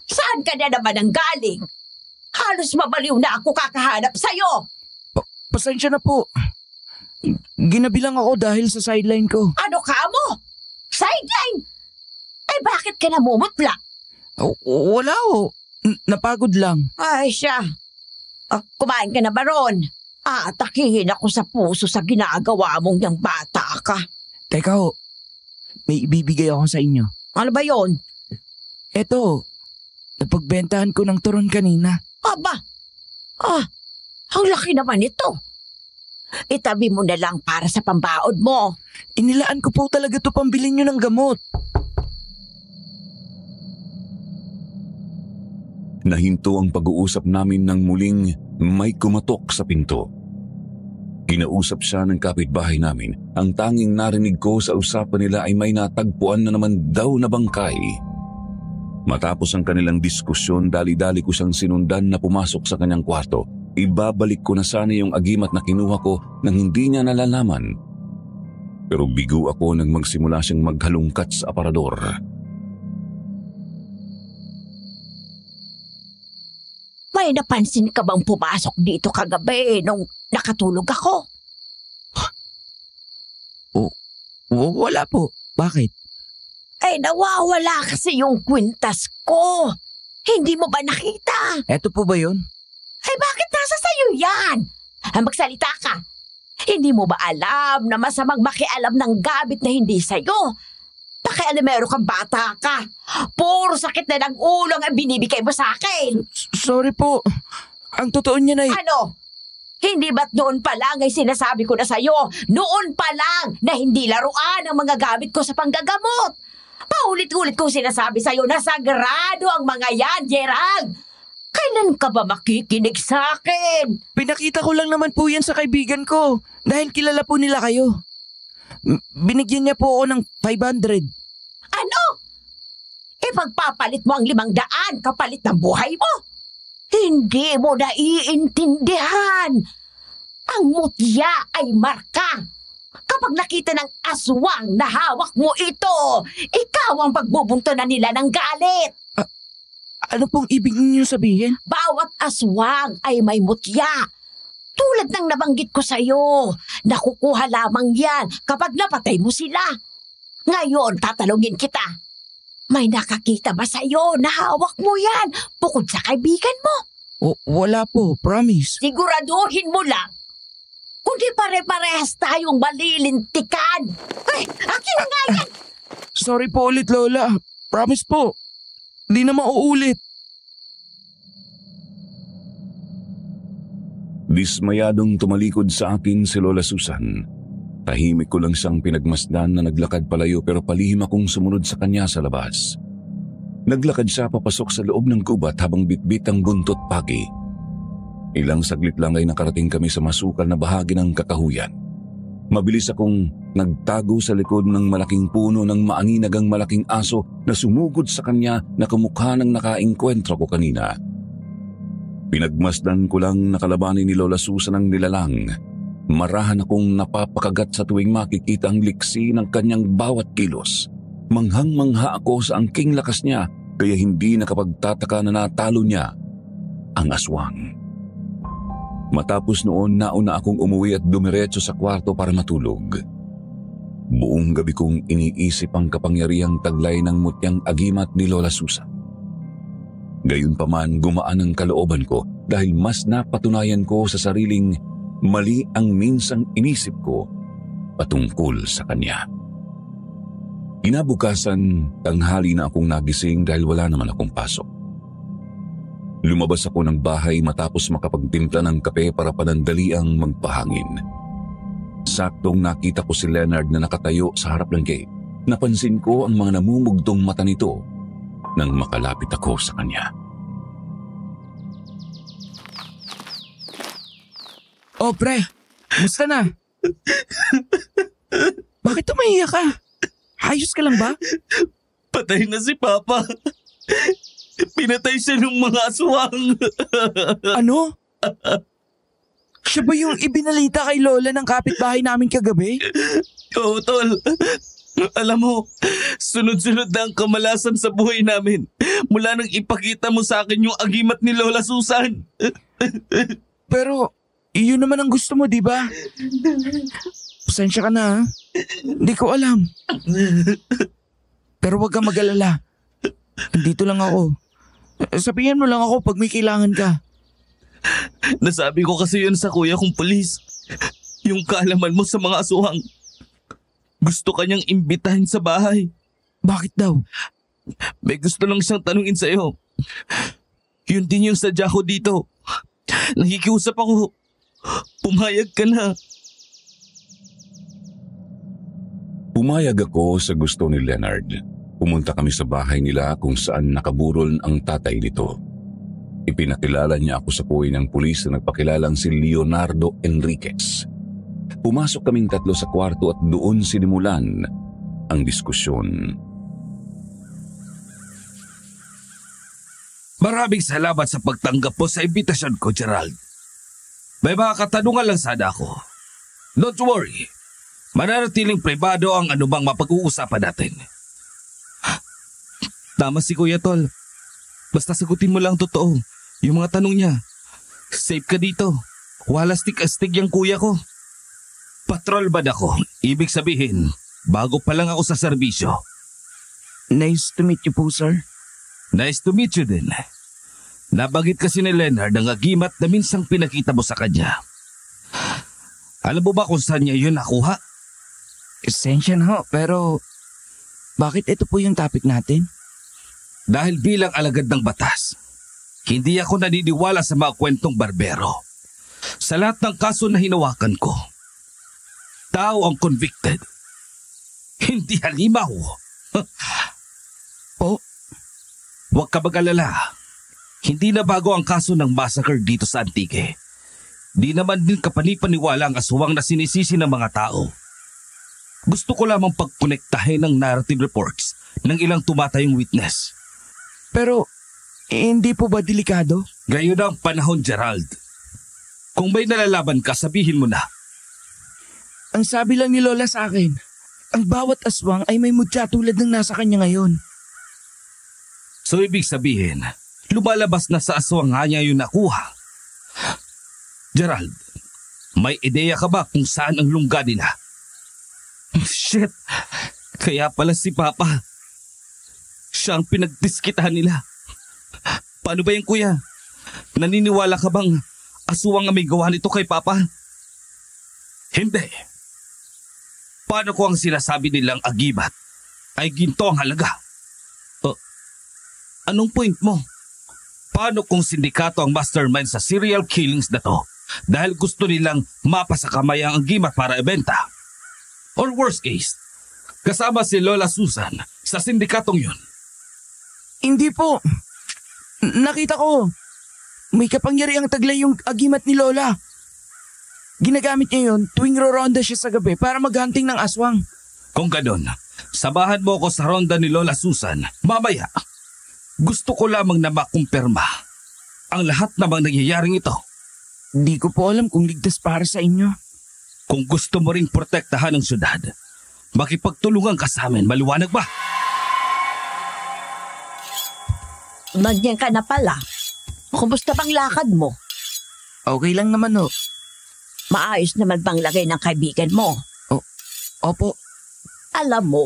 Saan ka na naman ang galing? Halos mabaliw na ako kakahanap sa'yo. Pasensya na po. Ginabilang ako dahil sa sideline ko. Ano ka mo? Sideline? Bakit ka namumutla? Wala ho. Napagod lang. Ay siya. Kumain ka na ba ron? Atakihin ako sa puso sa ginagawa mong yung bata ka. Teka ho, may ibibigay ako sa inyo. Ano ba yon? Eto, napagbentahan ko ng turon kanina. Aba, ang laki naman ito. Itabi mo na lang para sa pambaod mo. Inilaan ko po talaga to pambili nyo ng gamot. Nahinto ang pag-uusap namin nang muling may kumatok sa pinto. Kinausap siya ng kapitbahay namin. Ang tanging narinig ko sa usapan nila ay may natagpuan na naman daw na bangkay. Matapos ang kanilang diskusyon, dali-dali ko siyang sinundan na pumasok sa kanyang kwarto. Ibabalik ko na sana yung agimat na kinuha ko nang hindi niya nalalaman. Pero bigo ako nang magsimula siyang maghalungkat sa aparador. May napansin ka bang pumasok dito kagabi nung nakatulog ako? Wala po. Bakit? Nawawala kasi yung kwintas ko. Hindi mo ba nakita? Eto po ba yun? Bakit nasa sayo yan? Magsalita ka. Hindi mo ba alam na masamang makialam ng gamit na hindi sayo? Pakialamero kang bata ka. Puro sakit na ng ulo ang binibigay mo sa akin. Sorry po. Ang totoo niya na Ano? Hindi ba't noon pa lang ay sinasabi ko na sa'yo? Noon pa lang na hindi laruan ang mga gamit ko sa panggagamot. Paulit-ulit kong sinasabi sa'yo na sagrado ang mga yan, Gerald. Kailan ka ba makikinig sa akin? Pinakita ko lang naman po yan sa kaibigan ko. Dahil kilala po nila kayo. Binigyan niya po ako ng 500. Ano? Pagpapalit mo ang 500 kapalit ng buhay mo? Hindi mo naiintindihan. Ang mutya ay marka. Kapag nakita ng aswang na hawak mo ito, ikaw ang pagbubuntunan nila ng galit. Ano pong ibig niyo sabihin? Bawat aswang ay may mutya. Tulad ng nabanggit ko sa'yo, nakukuha lamang yan kapag napatay mo sila. Ngayon, tatalungin kita. May nakakita ba sa'yo na hawak mo yan bukod sa kaibigan mo? Wala po, promise. Siguraduhin mo lang. Kundi pare-parehas tayong malilintikan. Akin na nga yan! Sorry po ulit, Lola. Promise po. Di na mauulit. Dismayadong tumalikod sa akin si Lola Susan. Tahimik ko lang siyang pinagmasdan na naglakad palayo pero palihim akong sumunod sa kanya sa labas. Naglakad siya papasok sa loob ng gubat habang bitbit ang buntot pagi. Ilang saglit lang ay nakarating kami sa masukal na bahagi ng kakahuyan. Mabilis akong nagtago sa likod ng malaking puno ng maanginagang malaking aso na sumugod sa kanya na kamukha ng nakaengkwentro ko kanina. Pinagmasdan ko lang nakalabanin ni Lola Susan ang nilalang. Marahan akong napapakagat sa tuwing makikita ang liksi ng kanyang bawat kilos. Manghang-mangha ako sa angking lakas niya kaya hindi nakapagtataka na natalo niya ang aswang. Matapos noon, nauna akong umuwi at dumiretso sa kwarto para matulog. Buong gabi kong iniisip ang kapangyarihang taglay ng mutyang agimat ni Lola Susan. Gayunpaman, gumaan ang kalooban ko dahil mas napatunayan ko sa sariling mali ang minsang inisip ko patungkol sa kanya. Kinabukasan, tanghali na akong nagising dahil wala naman akong pasok. Lumabas ako ng bahay matapos makapagtimpla ng kape para panandaliang magpahangin. Saktong nakita ko si Leonard na nakatayo sa harap ng gate. Napansin ko ang mga namumugtong mata nito nang makalapit ako sa kanya. Oh, pre. Musta na? Bakit umiiyak ka? Ayos ka lang ba? Patay na si Papa. Pinatay siya ng mga aswang. Ano? Siya ba yung ibinalita kay Lola ng kapitbahay namin kagabi? Oo, Tol. Alam mo, sunod-sunod na ang kamalasan sa buhay namin mula nang ipakita mo sa akin yung agimat ni Lola Susan. Pero, iyon naman ang gusto mo, di ba? Pasensya ka na, ha? Hindi ko alam. Pero wag kang mag-alala. Andito lang ako. Sabihin mo lang ako pag may kailangan ka. Nasabi ko kasi yun sa kuya kong pulis. Yung kaalaman mo sa mga aswang. Gusto kanyang imbitahin sa bahay. Bakit daw? May gusto lang siyang tanungin sa'yo. Yun din yung sadya ko dito. Nakikiusap ako. Pumayag ka na. Pumayag ako sa gusto ni Leonard. Pumunta kami sa bahay nila kung saan nakaburol ang tatay nito. Ipinakilala niya ako sa puwi ng pulis na nagpakilalang si Leonardo Enriquez. Pumasok kaming tatlo sa kwarto at doon sinimulan ang diskusyon. Maraming salamat sa pagtanggap mo sa imbitasyon ko, Gerald. May mga katanungan lang sana ako. Don't worry. Mananatiling pribado ang anumang mapag-uusapan natin. Tama si Kuya Tol. Basta sagutin mo lang totoo. Yung mga tanong niya. Safe ka dito. Wala astig yung kuya ko. Patrol ba ako? Ibig sabihin, bago pa lang ako sa serbisyo. Nice to meet you po, sir. Nice to meet you din. Nabanggit kasi ni Leonard ang agimat na minsang pinakita mo sa kanya. Alam mo ba kung saan niya yun nakuha? Esensya na ho, pero bakit ito po yung topic natin? Dahil bilang alagad ng batas, hindi ako naniniwala sa mga kwentong barbero. Sa lahat ng kaso na hinawakan ko, tao ang convicted. Hindi halimaw. Oh, huwag ka mag-alala. Hindi na bago ang kaso ng massacre dito sa Antique. Di naman din kapanipaniwala ang aswang na sinisisi ng mga tao. Gusto ko lamang pagkonektahin ng narrative reports ng ilang tumatayong witness. pero hindi po ba delikado? Gayon ang panahon, Gerald. Kung may nalalaban ka, sabihin mo na. Ang sabi lang ni Lola sa akin, ang bawat aswang ay may mutya tulad ng nasa kanya ngayon. So ibig sabihin, lumalabas na sa aswang nga niya yung nakuha. Gerald, may ideya ka ba kung saan ang lungga nila? Shit! Kaya pala si Papa. Siya ang pinagdiskitahan nila. Paano ba yung kuya? Naniniwala ka bang aswang ang may gawa nito kay Papa? Hindi. Paano ko ang sinasabi nilang agimat ay ginto ang halaga? Anong point mo? Paano kung sindikato ang mastermind sa serial killings na to dahil gusto nilang mapasakamay ang agimat para ibenta? Or worst case, kasama si Lola Susan sa sindikatong yun. Hindi po. Nakita ko. May kapangyarihang taglay yung agimat ni Lola. Ginagamit niya yun tuwing roronda siya sa gabi para maghunting ng aswang. Kung ganon, samahan mo ko sa ronda ni Lola Susan mamaya. Gusto ko lamang na makumpirma ang lahat namang nangyayaring ito. Di ko po alam kung ligtas para sa inyo. Kung gusto mo ring protektahan ang syudad, makipagtulungan ka sa amin, maliwanag ba? Nandiyan ka na pala. Kumusta bang lakad mo? Okay lang naman ho. Maayos naman bang lagay ng kaibigan mo? Opo. Alam mo,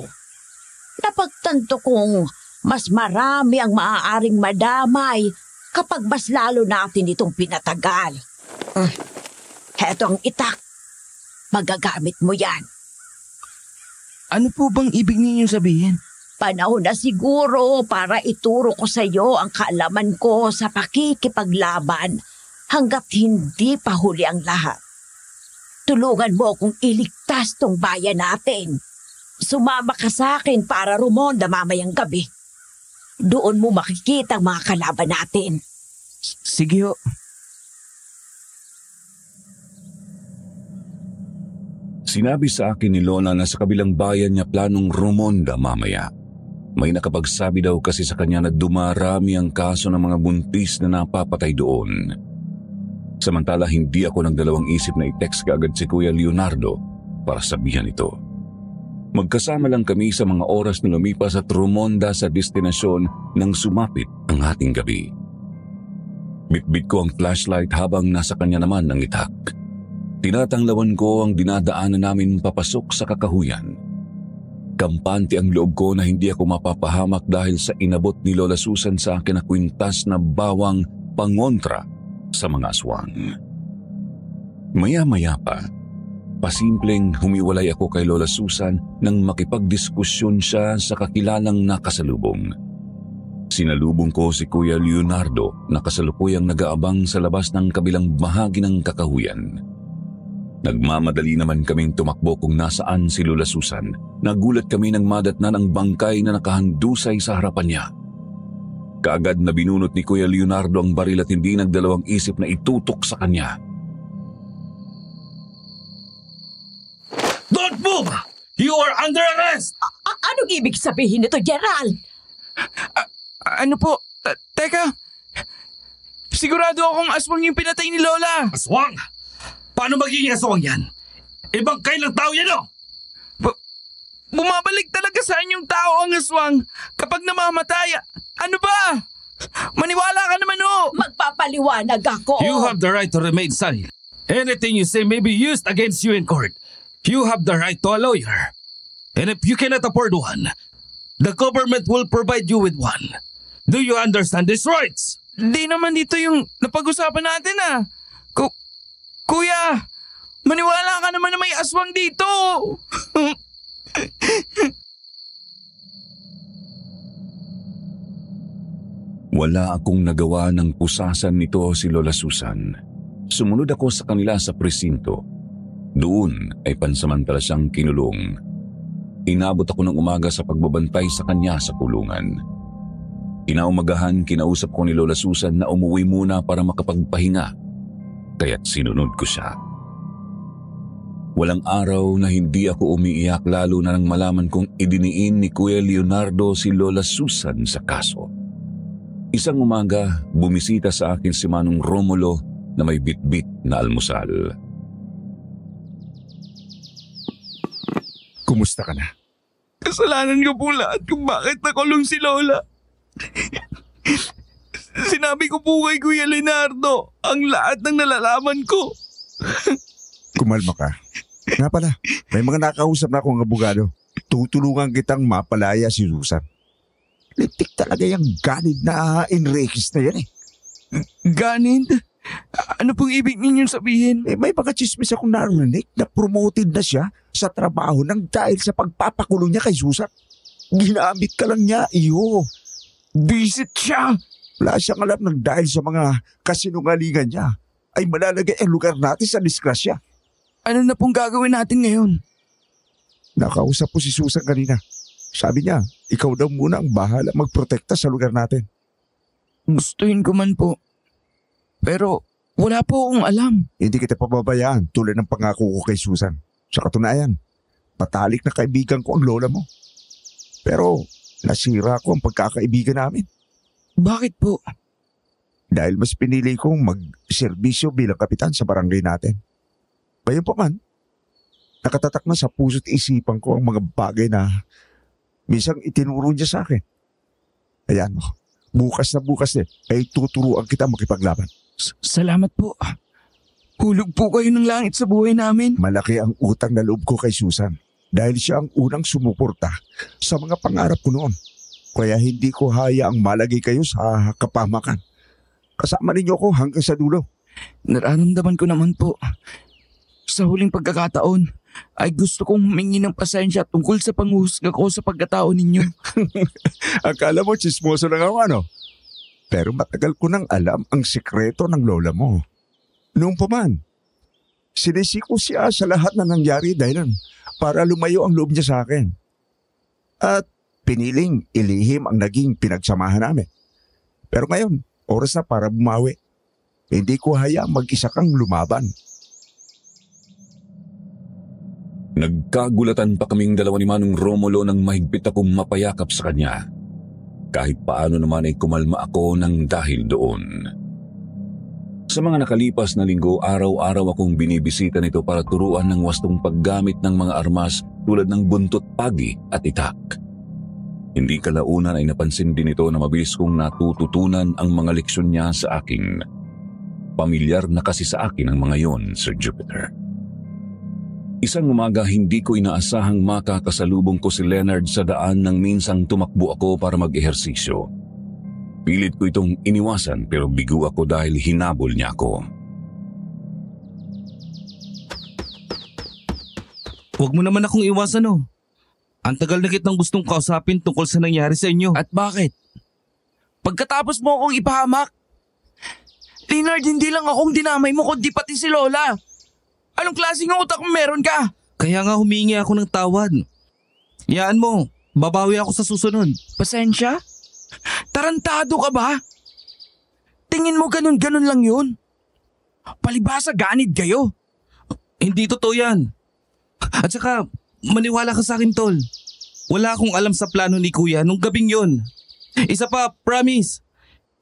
napagtanto kong mas marami ang maaaring madamay kapag mas lalo natin itong pinatagal. Heto ang itak. Magagamit mo yan. Ano po bang ibig ninyong sabihin? Panahon na siguro para ituro ko sa iyo ang kaalaman ko sa pakikipaglaban hanggat hindi pa huli ang lahat. Tulungan mo akong iligtas tong bayan natin. Sumama ka sa akin para rumonda mamayang gabi. Doon mo makikita ang mga kalaban natin. Sige ho. Sinabi sa akin ni Lola na sa kabilang bayan niya planong rumonda mamaya. May nakapagsabi daw kasi sa kanya na dumarami ang kaso ng mga buntis na napapatay doon. Samantala hindi ako nagdalawang isip na i-text kaagad si Kuya Leonardo para sabihan ito. Magkasama lang kami sa mga oras na lumipas at rumonda sa destinasyon nang sumapit ang ating gabi. Bitbit ko ang flashlight habang nasa kanya naman ang itak. Tinatanglawan ko ang dinadaanan namin papasok sa kakahuyan. Kampante ang loob ko na hindi ako mapapahamak dahil sa inabot ni Lola Susan sa akin na kwintas na bawang pangontra sa mga aswang. Maya-maya pa, pasimpleng humiwalay ako kay Lola Susan nang makipagdiskusyon siya sa kakilalang nakasalubong. Sinalubong ko si Kuya Leonardo na kasalukuyang nag-aabang sa labas ng kabilang bahagi ng kakahuyan. Nagmamadali naman kaming tumakbo kung nasaan si Lola Susan. Nagulat kami nang madatnan ang bangkay na nakahandusay sa harapan niya. Kaagad na binunot ni Kuya Leonardo ang baril at hindi nagdalawang isip na itutok sa kanya. Don't move! You are under arrest! Anong ibig sabihin nito, Gerald? Ano po? Teka, sigurado akong aswang yung pinatay ni Lola. Aswang? Paano magiging aswang yan? Ibang kayo ng tao yan, oh! Bumabalik talaga sa inyong tao ang aswang kapag namamatay. Ano ba? Maniwala ka naman, oh! Magpapaliwanag ako. You have the right to remain silent. Anything you say may be used against you in court. You have the right to a lawyer. And if you cannot afford one, the government will provide you with one. Do you understand these rights? Di naman dito yung napag-usapan natin, ah. Kuya, maniwala ka naman na may aswang dito. Wala akong nagawa ng pusasan nito si Lola Susan. Sumunod ako sa kanila sa presinto. Doon ay pansamantala siyang kinulong. Inabot ako ng umaga sa pagbabantay sa kanya sa kulungan. Kinaumagahan, kinausap ko ni Lola Susan na umuwi muna para makapagpahinga. Kaya't sinunod ko siya. Walang araw na hindi ako umiiyak lalo na nang malaman kong idiniin ni Kuya Leonardo si Lola Susan sa kaso. Isang umaga, bumisita sa akin si Manong Romulo na may bitbit na almusal. Kumusta ka na? Kasalanan ko po lahat kung bakit nakulong si Lola. Sinabi ko po kay Kuya Leonardo ang lahat ng nalalaman ko. Kumalma ka. Nga pala, may mga nakausap na akong abogado. Tutulungan kitang mapalaya si Susan. Litik talaga yung ganid na Enriquez na yan eh. Ganid? Ano pong ibig ninyong sabihin? May mga chismis akong narinig na promoted na siya sa trabaho nang dahil sa pagpapakulong niya kay Susan. Ginamit ka lang niya, iyo. Visit siya! Wala siyang alam nang dahil sa mga kasinungalingan niya ay malalagay ang lugar natin sa disgrasya. Ano na pong gagawin natin ngayon? Nakausap po si Susan kanina. Sabi niya, ikaw daw muna ang bahala magprotekta sa lugar natin. Gustuhin ko man po. Pero wala po akong alam. Hindi kita pababayaan tulad ng pangako ko kay Susan. Sa katunayan, matalik na kaibigan ko ang lola mo. Pero nasira ko ang pagkakaibigan namin. Bakit po? Dahil mas pinili kong magserbisyo bilang kapitan sa barangay natin. Bayan pa man, nakatatak na sa puso't isipan ko ang mga bagay na minsan itinuro niya sa akin. Ayan mo, bukas na bukas din ay tuturuan kita makipaglaban. Salamat po. Hulog po kayo ng langit sa buhay namin. Malaki ang utang na loob ko kay Susan dahil siya ang unang sumuporta sa mga pangarap ko noon. Kaya hindi ko hayaang malagay kayo sa kapamakan. Kasama ninyo ko hanggang sa dulo. Nararamdaman ko naman po. Sa huling pagkakataon, ay gusto kong humingi ng pasensya tungkol sa panghuhusga ko sa pagkatao ninyo. Akala mo chismoso lang ako ano? Pero matagal ko nang alam ang sikreto ng lola mo. Noong pa man, sinisiko siya sa lahat na nangyari dahil para lumayo ang loob niya sa akin. At piniling ilihim ang naging pinagsamahan namin. Pero ngayon, oras na para bumawi. Hindi ko hayaang mag-isa kang lumaban. Nagkagulatan pa kaming dalawa ni Manong Romulo nang mahigpit akong mapayakap sa kanya. Kahit paano naman ay kumalma ako ng dahil doon. Sa mga nakalipas na linggo, araw-araw akong binibisita nito para turuan ng wastong paggamit ng mga armas tulad ng buntot pagi at itak. Hindi kalaunan ay napansin din ito na mabilis kong natututunan ang mga leksyon niya sa akin. Pamilyar na kasi sa akin ang mga yon, Sir Jupiter. Isang umaga hindi ko inaasahang makakasalubong ko si Leonard sa daan nang minsang tumakbo ako para mag-ehersisyo. Pilit ko itong iniwasan pero bigo ako dahil hinabol niya ako. Huwag mo naman akong iwasan oh. Ang tagal na kitang gustong kausapin tungkol sa nangyari sa inyo. At bakit? Pagkatapos mo akong ipahamak, Leonard, hindi lang akong dinamay mo kundi pati si Lola. Anong klaseng utak meron ka? Kaya nga humingi ako ng tawad. Yaan mo, babawi ako sa susunod. Pasensya? Tarantado ka ba? Tingin mo ganun-ganun lang yun? Palibhasa ganid kayo. Hindi totoo yan. At saka, maniwala ka sa akin, tol. Wala akong alam sa plano ni Kuya nung gabing yon. Isa pa, promise.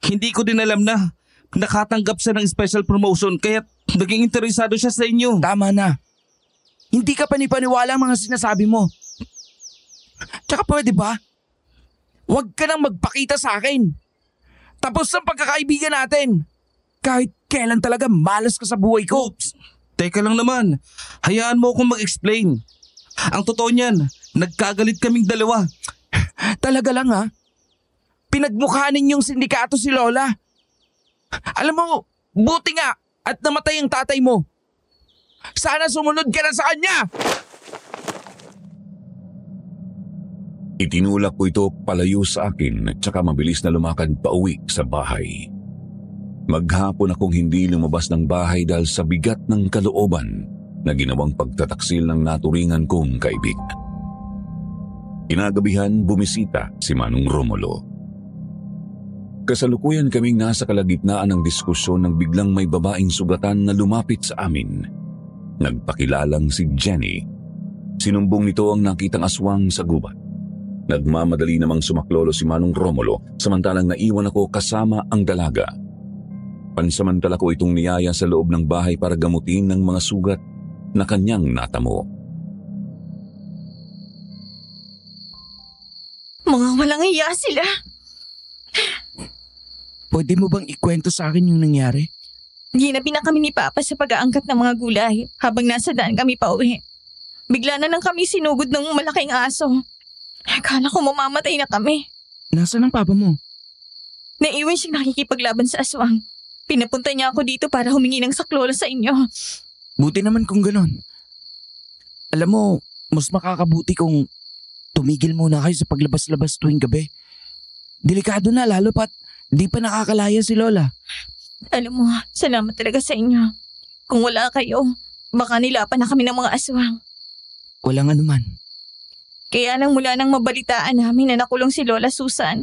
Hindi ko din alam na nakatanggap siya ng special promotion kaya naging interesado siya sa inyo. Tama na. Hindi ka panipaniwala ang mga sinasabi mo. Tsaka pwede ba? Huwag ka nang magpakita sa akin. Tapos ang pagkakaibigan natin. Kahit kailan talaga malas ka sa buhay ko. Oops! Teka lang naman. Hayaan mo akong mag-explain. Ang totoo niyan, nagkagalit kaming dalawa. Talaga lang ha? Pinagmukha ninyong sindikato si Lola. Alam mo, buti nga at namatay ang tatay mo. Sana sumunod ka na sa kanya! Itinulak ko ito palayo sa akin at saka mabilis na lumakad pauwi sa bahay. Maghapon akong hindi lumabas ng bahay dahil sa bigat ng kalooban na ginawang pagtataksil ng naturingan kong kaibig. Kinagabihan bumisita si Manong Romulo. Kasalukuyan kaming nasa kalagitnaan ng diskusyon nang biglang may babaeng sugatan na lumapit sa amin. Nagpakilalang si Jenny. Sinumbong nito ang nakitang aswang sa gubat. Nagmamadali namang sumaklolo si Manong Romulo samantalang naiwan ako kasama ang dalaga. Pansamantala ko itong niyaya sa loob ng bahay para gamutin ng mga sugat na kanyang natamo. Mga walang iya sila. Pwede mo bang ikwento sa akin yung nangyari? Ginabi na kami ni Papa sa pag-aangkat ng mga gulay habang nasa daan kami pauwi. Bigla na lang kami sinugod ng malaking aso. Akala ko mamamatay na kami. Nasaan ang papa mo? Naiwan siyang nakikipaglaban sa aswang. Pinapunta niya ako dito para humingi ng saklolo sa inyo. Buti naman kung ganon. Alam mo, mas makakabuti kung tumigil muna kayo sa paglabas-labas tuwing gabi. Delikado na lalo pat di pa nakakalaya si Lola. Alam mo, salamat talaga sa inyo. Kung wala kayo, baka nilapan na kami ng mga aswang. Walang anuman. Kaya lang mula nang mabalitaan namin na nakulong si Lola Susan,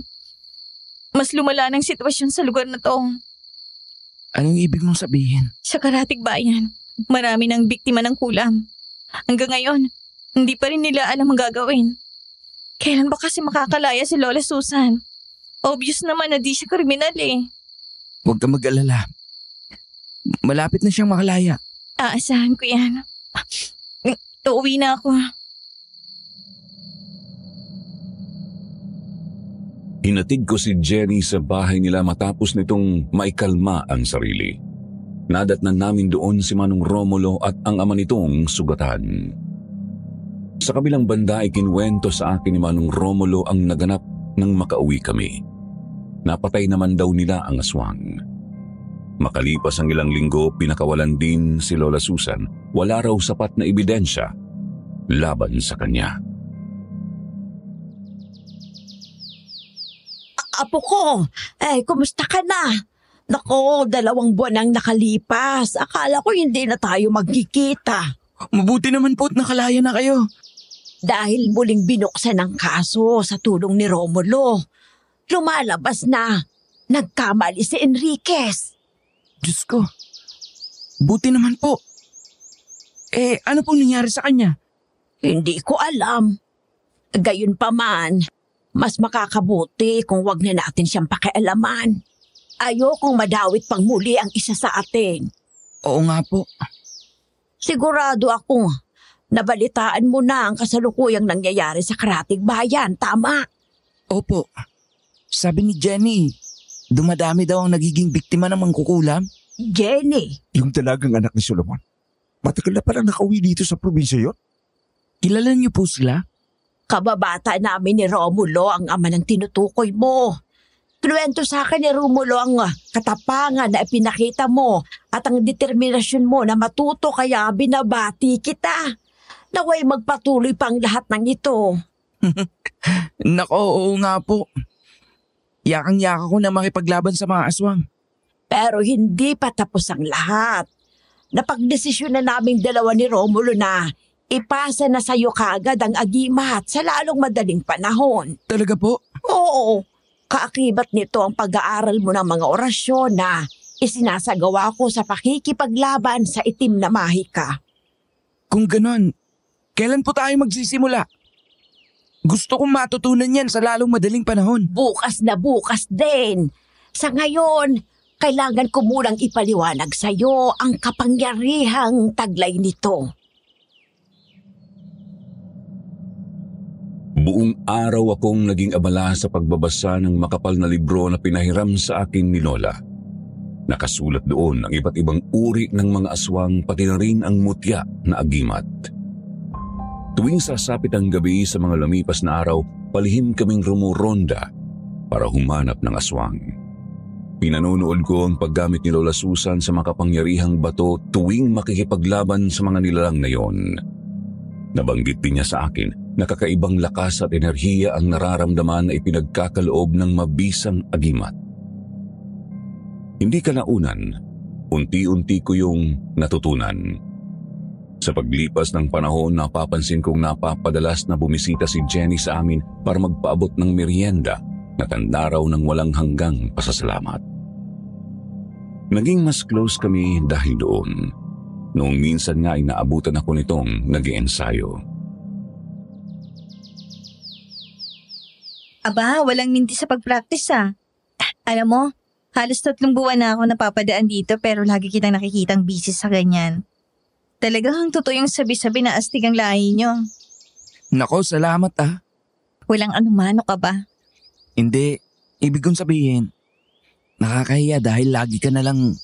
mas lumala ng sitwasyon sa lugar na to. Anong ibig mong sabihin? Sa Karatig Bayan, marami ng biktima ng kulam. Hanggang ngayon, hindi pa rin nila alam ang gagawin. Kailan ba kasi makakalaya si Lola Susan? Obvious naman na di siya kriminal eh. Huwag ka mag-alala. Malapit na siyang makalaya. Aasahan ko yan. Uuwi na ako. Hinatid ko si Jenny sa bahay nila matapos nitong maikalma ang sarili. Nadatnan namin doon si Manong Romulo at ang ama nitong sugatan. Sa kabilang banda ay kinwento sa akin ni Manong Romulo ang naganap nang makauwi kami. Napatay naman daw nila ang aswang. Makalipas ang ilang linggo, pinakawalan din si Lola Susan. Wala raw sapat na ebidensya laban sa kanya. Apo ko, kumusta ka na? Nako, 2 buwan ang nakalipas. Akala ko hindi na tayo magkikita. Mabuti naman po't nakalaya na kayo. Dahil muling binuksan ang kaso sa tulong ni Romulo. Lumalabas na nagkamali si Enriquez. Diyos ko, buti naman po. Ano pong nangyari sa kanya? Hindi ko alam. Gayunpaman, mas makakabuti kung wag na natin siyang pakialaman. Ayokong madawit pang muli ang isa sa atin. Oo nga po. Sigurado ako, nabalitaan mo na ang kasalukuyang nangyayari sa Karatig Bayan, tama? Opo. Sabi ni Jenny, dumadami daw ang nagiging biktima ng mangkukulam. Jenny? Yung talagang anak ni Solomon. Matagal na palang nakauwi dito sa probinsya yun. Kilala niyo po sila? Kababata namin ni Romulo ang ama ng tinutukoy mo. Kinuwento sa akin ni Romulo ang katapangan na ipinakita mo at ang determinasyon mo na matuto, kaya binabati kita. Naway magpatuloy pang lahat ng ito. Nako, oo nga po. Yakang-yaka ko na makipaglaban sa mga aswang. Pero hindi pa tapos ang lahat. Napagdesisyon na naming dalawa ni Romulo na ipasa na sa'yo kaagad ang agimat sa lalong madaling panahon. Talaga po? Oo, kaakibat nito ang pag-aaral mo ng mga orasyon na isinasagawa ko sa pakikipaglaban sa itim na mahika. Kung ganon, kailan po tayo magsisimula? Gusto kong matutunan yan sa lalong madaling panahon. Bukas na bukas din. Sa ngayon, kailangan ko munang ipaliwanag sa iyo ang kapangyarihang taglay nito. Buong araw akong naging abala sa pagbabasa ng makapal na libro na pinahiram sa akin ni Lola. Nakasulat doon ang iba't ibang uri ng mga aswang, pati na rin ang mutya na agimat. Tuwing sasapit ang gabi sa mga lumipas na araw, palihim kaming rumuronda para humanap ng aswang. Pinanonood ko ang paggamit ni Lola Susan sa makapangyarihang bato tuwing makikipaglaban sa mga nilalang na yon. Nabanggit din niya sa akin na kakaibang lakas at enerhiya ang nararamdaman na ipinagkakaloob ng mabisang agimat. Hindi kalaunan, unti-unti ko yung natutunan. Sa paglipas ng panahon, napapansin kong napapadalas na bumisita si Jenny sa amin para magpaabot ng merienda na tanda raw ng walang hanggang pasasalamat. Naging mas close kami dahil doon. Noong minsan nga ay naabutan ako nitong nag-iensayo. Aba, walang minti sa pag-practice Alam mo, halos 3 buwan na ako napapadaan dito pero lagi kitang nakikitang busy sa ganyan. Talagang totoo yung sabi-sabi na astig ang lahi nyo. Nako, salamat Walang anumano ka ba? Hindi, ibig kong sabihin, nakakahiya dahil lagi ka na lang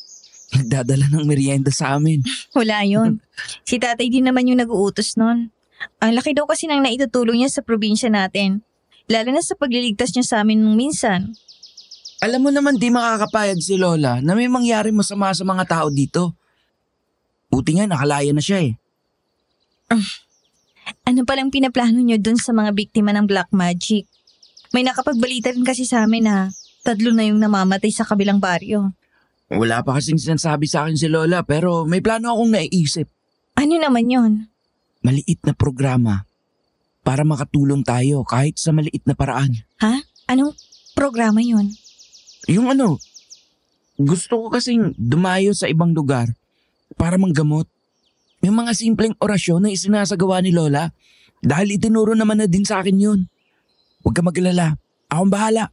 nagdadala ng merienda sa amin. Wala yun. Si tatay din naman yung nag-uutos nun. Ang laki daw kasi nang naitutulong niya sa probinsya natin. Lalo na sa pagliligtas niya sa amin nung minsan. Alam mo naman di makakapayag si Lola na may mangyari masama sa mga tao dito. Buti nga nakalaya na siya Ano palang pinaplano niyo dun sa mga biktima ng black magic? May nakapagbalita rin kasi sa amin na 3 na yung namamatay sa kabilang baryo. Wala pa kasing sinasabi sa akin si Lola pero may plano akong naiisip. Ano naman yon? Maliit na programa para makatulong tayo kahit sa maliit na paraan. Ha? Anong programa yon? Yung gusto ko kasing dumayo sa ibang lugar para manggamot. Yung mga simpleng orasyon na isinasagawa ni Lola dahil itinuro naman na din sa akin yun. Huwag ka mag-alala. Akong bahala.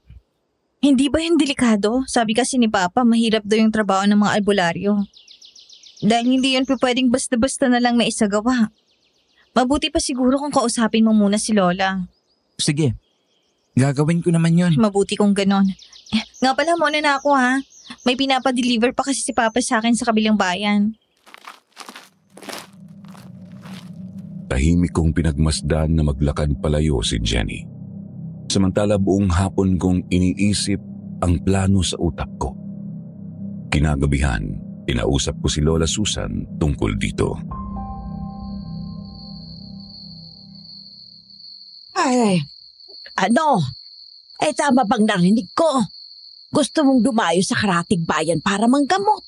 Hindi ba yung delikado? Sabi kasi ni Papa, mahirap daw yung trabaho ng mga albularyo. Dahil hindi yun pwedeng basta-basta na lang maisagawa. Mabuti pa siguro kung kausapin mo muna si Lola. Sige. Gagawin ko naman yun. Mabuti kung ganon. Nga pala, muna na ako May pinapadeliver pa kasi si Papa sa akin sa kabilang bayan. Tahimik kong pinagmasdan na maglakad palayo si Jenny. Samantala buong hapon kong iniisip ang plano sa utak ko. Kinagabihan, inausap ko si Lola Susan tungkol dito. Ay, tama bang narinig ko? Gusto mong dumayo sa karatig bayan para manggamot?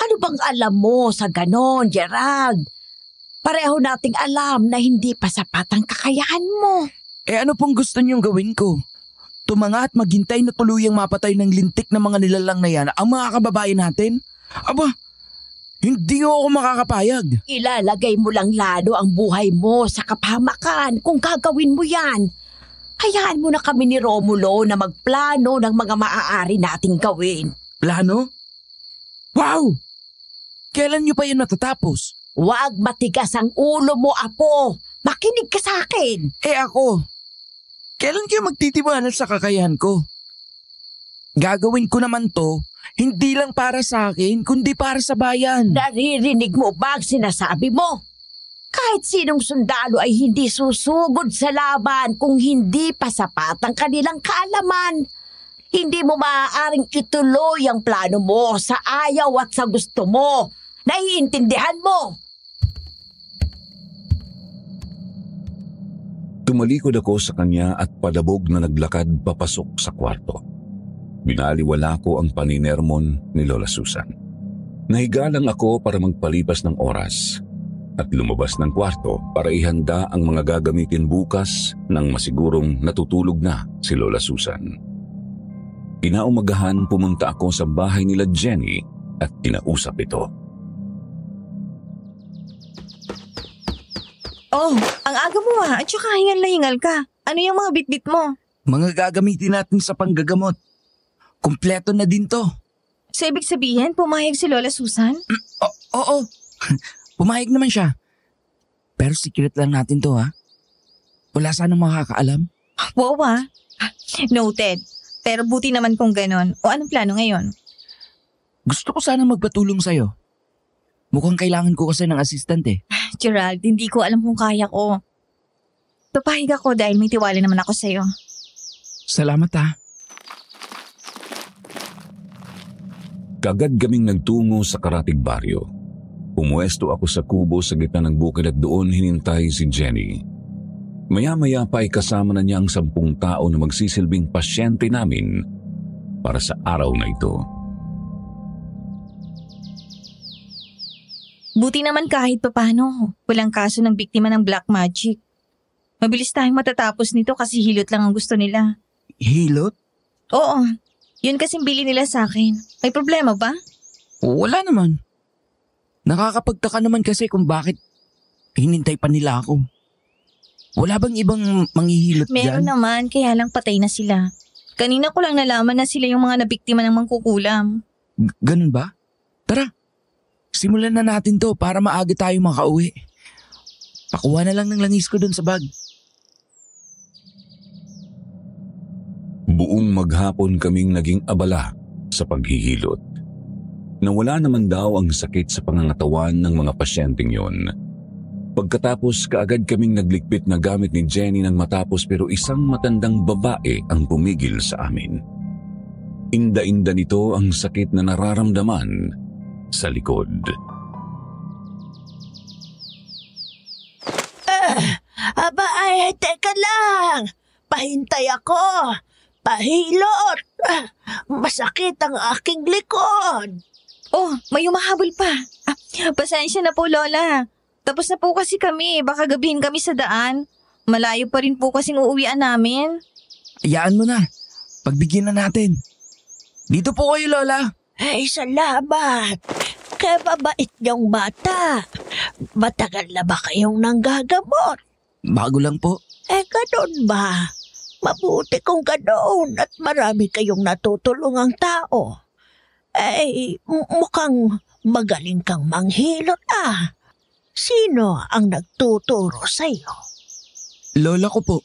Ano bang alam mo sa ganon, Gerald? Pareho nating alam na hindi pa sapat ang kakayahan mo. Ano pong gusto niyong gawin ko? Tumanga at maghintay na tuluyang mapatay ng lintik na mga nilalang na yan ang mga kababayan natin? Aba, hindi ako makakapayag. Ilalagay mo lang lalo ang buhay mo sa kapahamakan kung gagawin mo yan. Hayaan mo na kami ni Romulo na magplano ng mga maaari nating gawin. Plano? Wow! Kailan niyo pa yan matatapos? Huwag matigas ang ulo mo, Apo. Makinig ka sa akin. Ako, kailan kayo magtitiwala sa kakayahan ko? Gagawin ko naman to, hindi lang para sa akin, kundi para sa bayan. Naririnig mo ba ang sinasabi mo? Kahit sinong sundalo ay hindi susugod sa laban kung hindi pa sapat ang kanilang kaalaman. Hindi mo maaaring ituloy ang plano mo sa ayaw at sa gusto mo. Naiintindihan mo? Tumalikod ako sa kanya at padabog na naglakad papasok sa kwarto. Binaliwala ko ang paninermon ni Lola Susan. Nahiga lang ako para magpalipas ng oras at lumabas ng kwarto para ihanda ang mga gagamitin bukas nang masigurong natutulog na si Lola Susan. Kinaumagahan pumunta ako sa bahay nila Jenny at kinausap ito. Oh, ang aga mo at saka hingal na hingal ka. Ano yung mga bitbit mo? Mga gagamitin natin sa panggagamot. Kumpleto na din to. So ibig sabihin, pumayag si Lola Susan? Oo. Pumayag naman siya. Pero secret lang natin to ha. Wala sanang makakaalam. Wow ha. Noted. Pero buti naman kung ganon. O anong plano ngayon? Gusto ko sanang magpatulong sa'yo. Mukhang kailangan ko kasi ng assistant eh. Gerald, hindi ko alam kung kaya ko. Papahig ako dahil may tiwala naman ako sa'yo. Salamat ha. Kagad kaming nagtungo sa karatig baryo. Pumuesto ako sa kubo sa gitna ng bukid at doon hinintay si Jenny. Maya-maya pa ay kasama na niya ang 10 tao na magsisilbing pasyente namin para sa araw na ito. Buti naman kahit papano, walang kaso ng biktima ng black magic. Mabilis tayong matatapos nito kasi hilot lang ang gusto nila. Hilot? Oo, yun kasing bili nila sa akin. May problema ba? Wala naman. Nakakapagtaka naman kasi kung bakit hinintay pa nila ako. Wala bang ibang manghihilot Meron dyan? naman, kaya lang patay na sila. Kanina ko lang nalaman na sila yung mga nabiktima ng mangkukulam. Ganun ba? Tara, simulan na natin to para maaga tayo makauwi. Pakuha na lang ng langis ko dun sa bag. Buong maghapon kaming naging abala sa paghihilot. Nawala naman daw ang sakit sa pangangatawan ng mga pasyenteng yon. Pagkatapos kaagad kaming naglikpit na gamit ni Jenny nang matapos pero isang matandang babae ang pumigil sa amin. Inda-inda nito ang sakit na nararamdaman sa likod. Aba ay, teka lang. Pahintay ako. Pahilot. Masakit ang aking likod. Oh, may umahabol pa. Pasensya na po, Lola. Tapos na po kasi kami. Baka gabihin kami sa daan. Malayo pa rin po kasing uuwian namin. Hayaan mo na. Pagbigyan na natin. Dito po kayo, Lola. Ay, salamat. Kaya mabait niyong bata. Matagal na ba kayong nanggagamot? Bago lang po. Ganun ba? Mabuti kung ganoon at marami kayong natutulungang tao. Mukhang magaling kang manghilot Sino ang nagtuturo sa'yo? Lola ko po.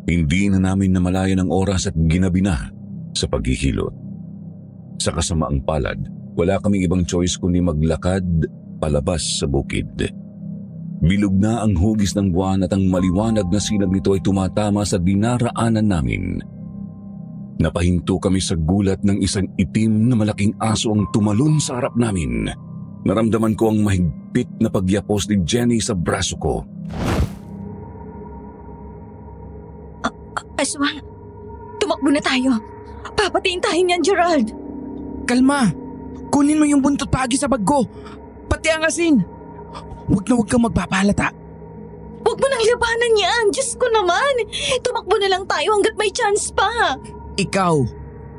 Hindi na namin namalayan ang oras at ginabi na sa paghihilot. Sa kasamaang palad, wala kaming ibang choice kundi maglakad palabas sa bukid. Bilog na ang hugis ng buwan at ang maliwanag na sinag nito ay tumatama sa dinaraanan namin. Napahinto kami sa gulat ng isang itim na malaking aso ang tumalon sa harap namin. Naramdaman ko ang mahigpit na pagyapos ni Jenny sa braso ko. Aswang, tumakbo na tayo. Papatayin tayo niyan, Gerald. Kalma. Kunin mo yung buntot pagi sa bag ko. Pati ang asin. Huwag kang magpapalata. Huwag mo nang labanan yan. Diyos ko naman. Tumakbo na lang tayo hanggat may chance pa. Ikaw,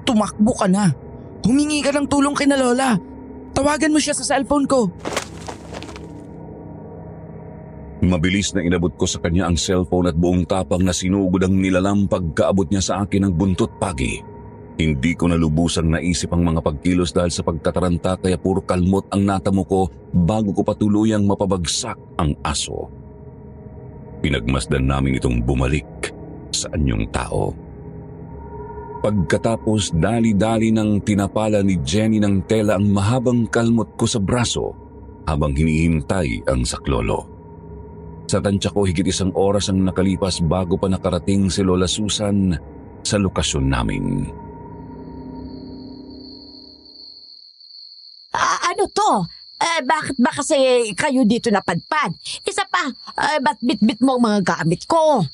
tumakbo ka na. Humingi ka ng tulong kay na Lola. Tawagan mo siya sa cellphone ko. Mabilis na inabot ko sa kanya ang cellphone at buong tapang na sinugod ang nilalang pagkaabot niya sa akin ng buntot pagi. Hindi ko nalubusang naisip ang mga pagkilos dahil sa pagtataranta kaya puro kalmot ang natamo ko bago ko patuluyang mapabagsak ang aso. Pinagmasdan namin itong bumalik sa anyong tao. Pagkatapos dali-dali nang tinapala ni Jenny ng tela ang mahabang kalmot ko sa braso habang hinihintay ang saklolo. Sa tansya ko, higit 1 oras ang nakalipas bago pa nakarating si Lola Susan sa lokasyon namin. Ano to? Bakit ba kasi kayo dito napadpad? Isa pa, ba't bitbit mo ang mga gamit ko?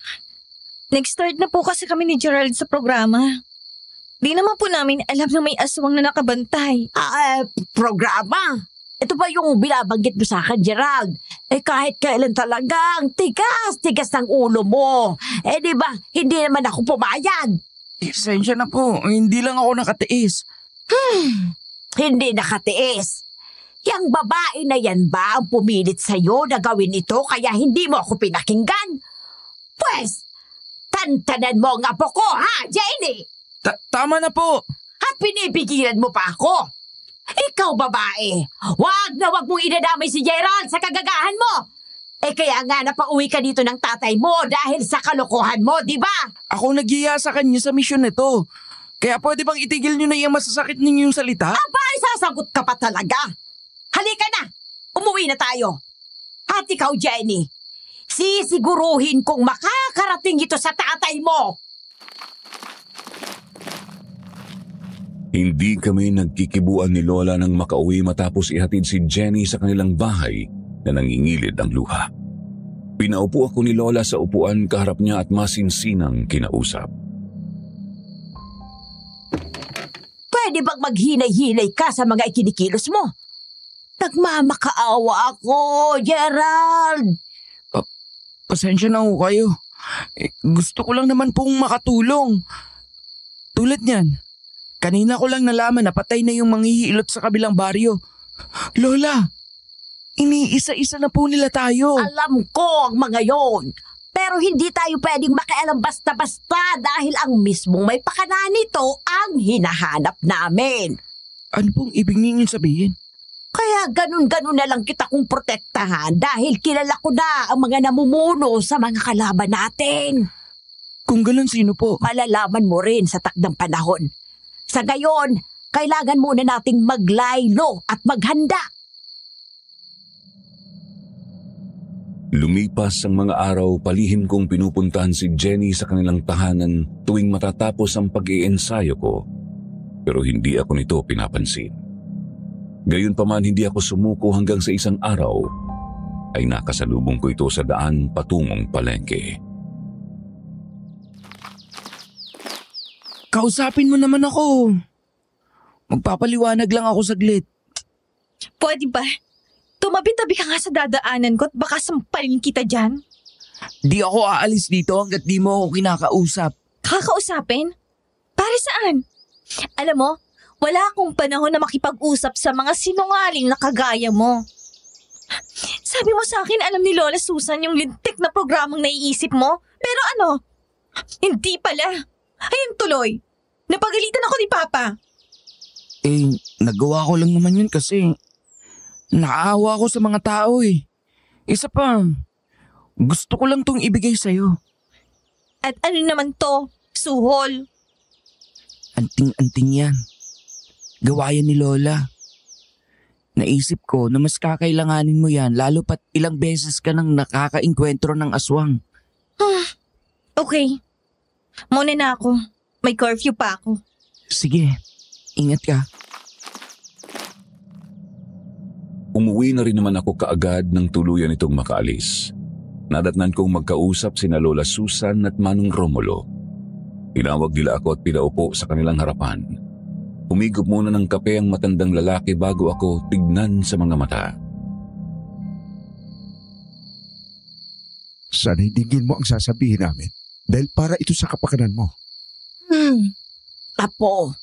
Nag-start na po kasi kami ni Gerald sa programa. Di naman po namin alam na may aswang na nakabantay. Programa? Ito ba yung binabanggit mo sa akin, Gerald? Kahit kailan talagang tigas ng ulo mo. Di ba, hindi naman ako pumayag. Pasensya na po, hindi lang ako nakatiis. Hindi nakatiis. Yang babae na yan ba ang pumilit sa'yo na gawin ito kaya hindi mo ako pinakinggan? Pwes, tantanan mo ang apo ko, ha, Jenny? Tama na po. At pinipigilan mo pa ako. Ikaw, babae, wag mong idadamay si Gerald sa kagagahan mo. Kaya nga napauwi ka dito ng tatay mo dahil sa kalokohan mo, di ba? Ako nagyaya sa kanya sa misyon nito. Kaya pwede bang itigil niyo na yung masasakit ninyong salita? Aba, sasagot ka pa talaga. Halika na, umuwi na tayo. At ikaw, Jenny, sisiguruhin kong makakarating ito sa tatay mo. Hindi kami nagkikibuan ni Lola nang makauwi matapos ihatid si Jenny sa kanilang bahay na nangingilid ang luha. Pinaupo ako ni Lola sa upuan kaharap niya at masinsinang kinausap. Pwede bang maghinay-hinay ka sa mga ikinikilos mo? Nagmamakaawa ako, Gerald. Pasensya na ho kayo. Gusto ko lang naman pong makatulong. Tulad niyan, kanina ko lang nalaman na patay na yung manghihilot sa kabilang baryo. Lola, iniisa-isa na po nila tayo. Alam ko ang mga yon. Pero hindi tayo pwedeng makialam basta-basta dahil ang mismong may pakana nito ang hinahanap namin. Ano pong ibig ninyong sabihin? Kaya ganun-ganun na lang kita kong protektahan dahil kilala ko na ang mga namumuno sa mga kalaban natin. Kung ganun, sino po? Malalaman mo rin sa takdang panahon. Sa gayon, kailangan muna nating maglaylo at maghanda. Lumipas ang mga araw, palihim kong pinupuntahan si Jenny sa kanilang tahanan tuwing matatapos ang pag-iensayo ko. Pero hindi ako nito pinapansin. Gayunpaman, hindi ako sumuko hanggang sa isang araw ay nakasalubong ko ito sa daan patungong palengke. Kausapin mo naman ako. Magpapaliwanag lang ako saglit. Pwede ba? Tumabi-tabi ka nga sa dadaanan ko at baka sampalin kita dyan. Di ako aalis dito hanggat di mo ako kinakausap. Kakausapin? Para saan? Alam mo, wala akong panahon na makipag-usap sa mga sinungaling na kagaya mo. Sabi mo sa akin, alam ni Lola Susan yung lintik na programang naiisip mo. Pero ano? Hindi pala. Ayun tuloy. Napagalitan ako ni Papa. Nagawa ko lang naman yun kasi nakaawa ako sa mga tao eh. Isa pa, gusto ko lang tong ibigay sa'yo. At ano naman to? Suhol. Anting-anting yan. Gawa yan ni Lola. Naisip ko na mas kakailanganin mo yan lalo pat ilang beses ka nang nakaka-inkwentro ng aswang. Okay. Muna na ako. May curfew pa ako. Sige, ingat ka. Umuwi na rin naman ako kaagad nang tuluyan itong makaalis. Nadatnan kong magkausap sina Lola Susan at Manong Romulo. Tinawag nila ako at pinaupo sa kanilang harapan. Humigop muna ng kape ang matandang lalaki bago ako tignan sa mga mata. Sana'y dinggin mo ang sasabihin namin dahil para ito sa kapakanan mo. Apo,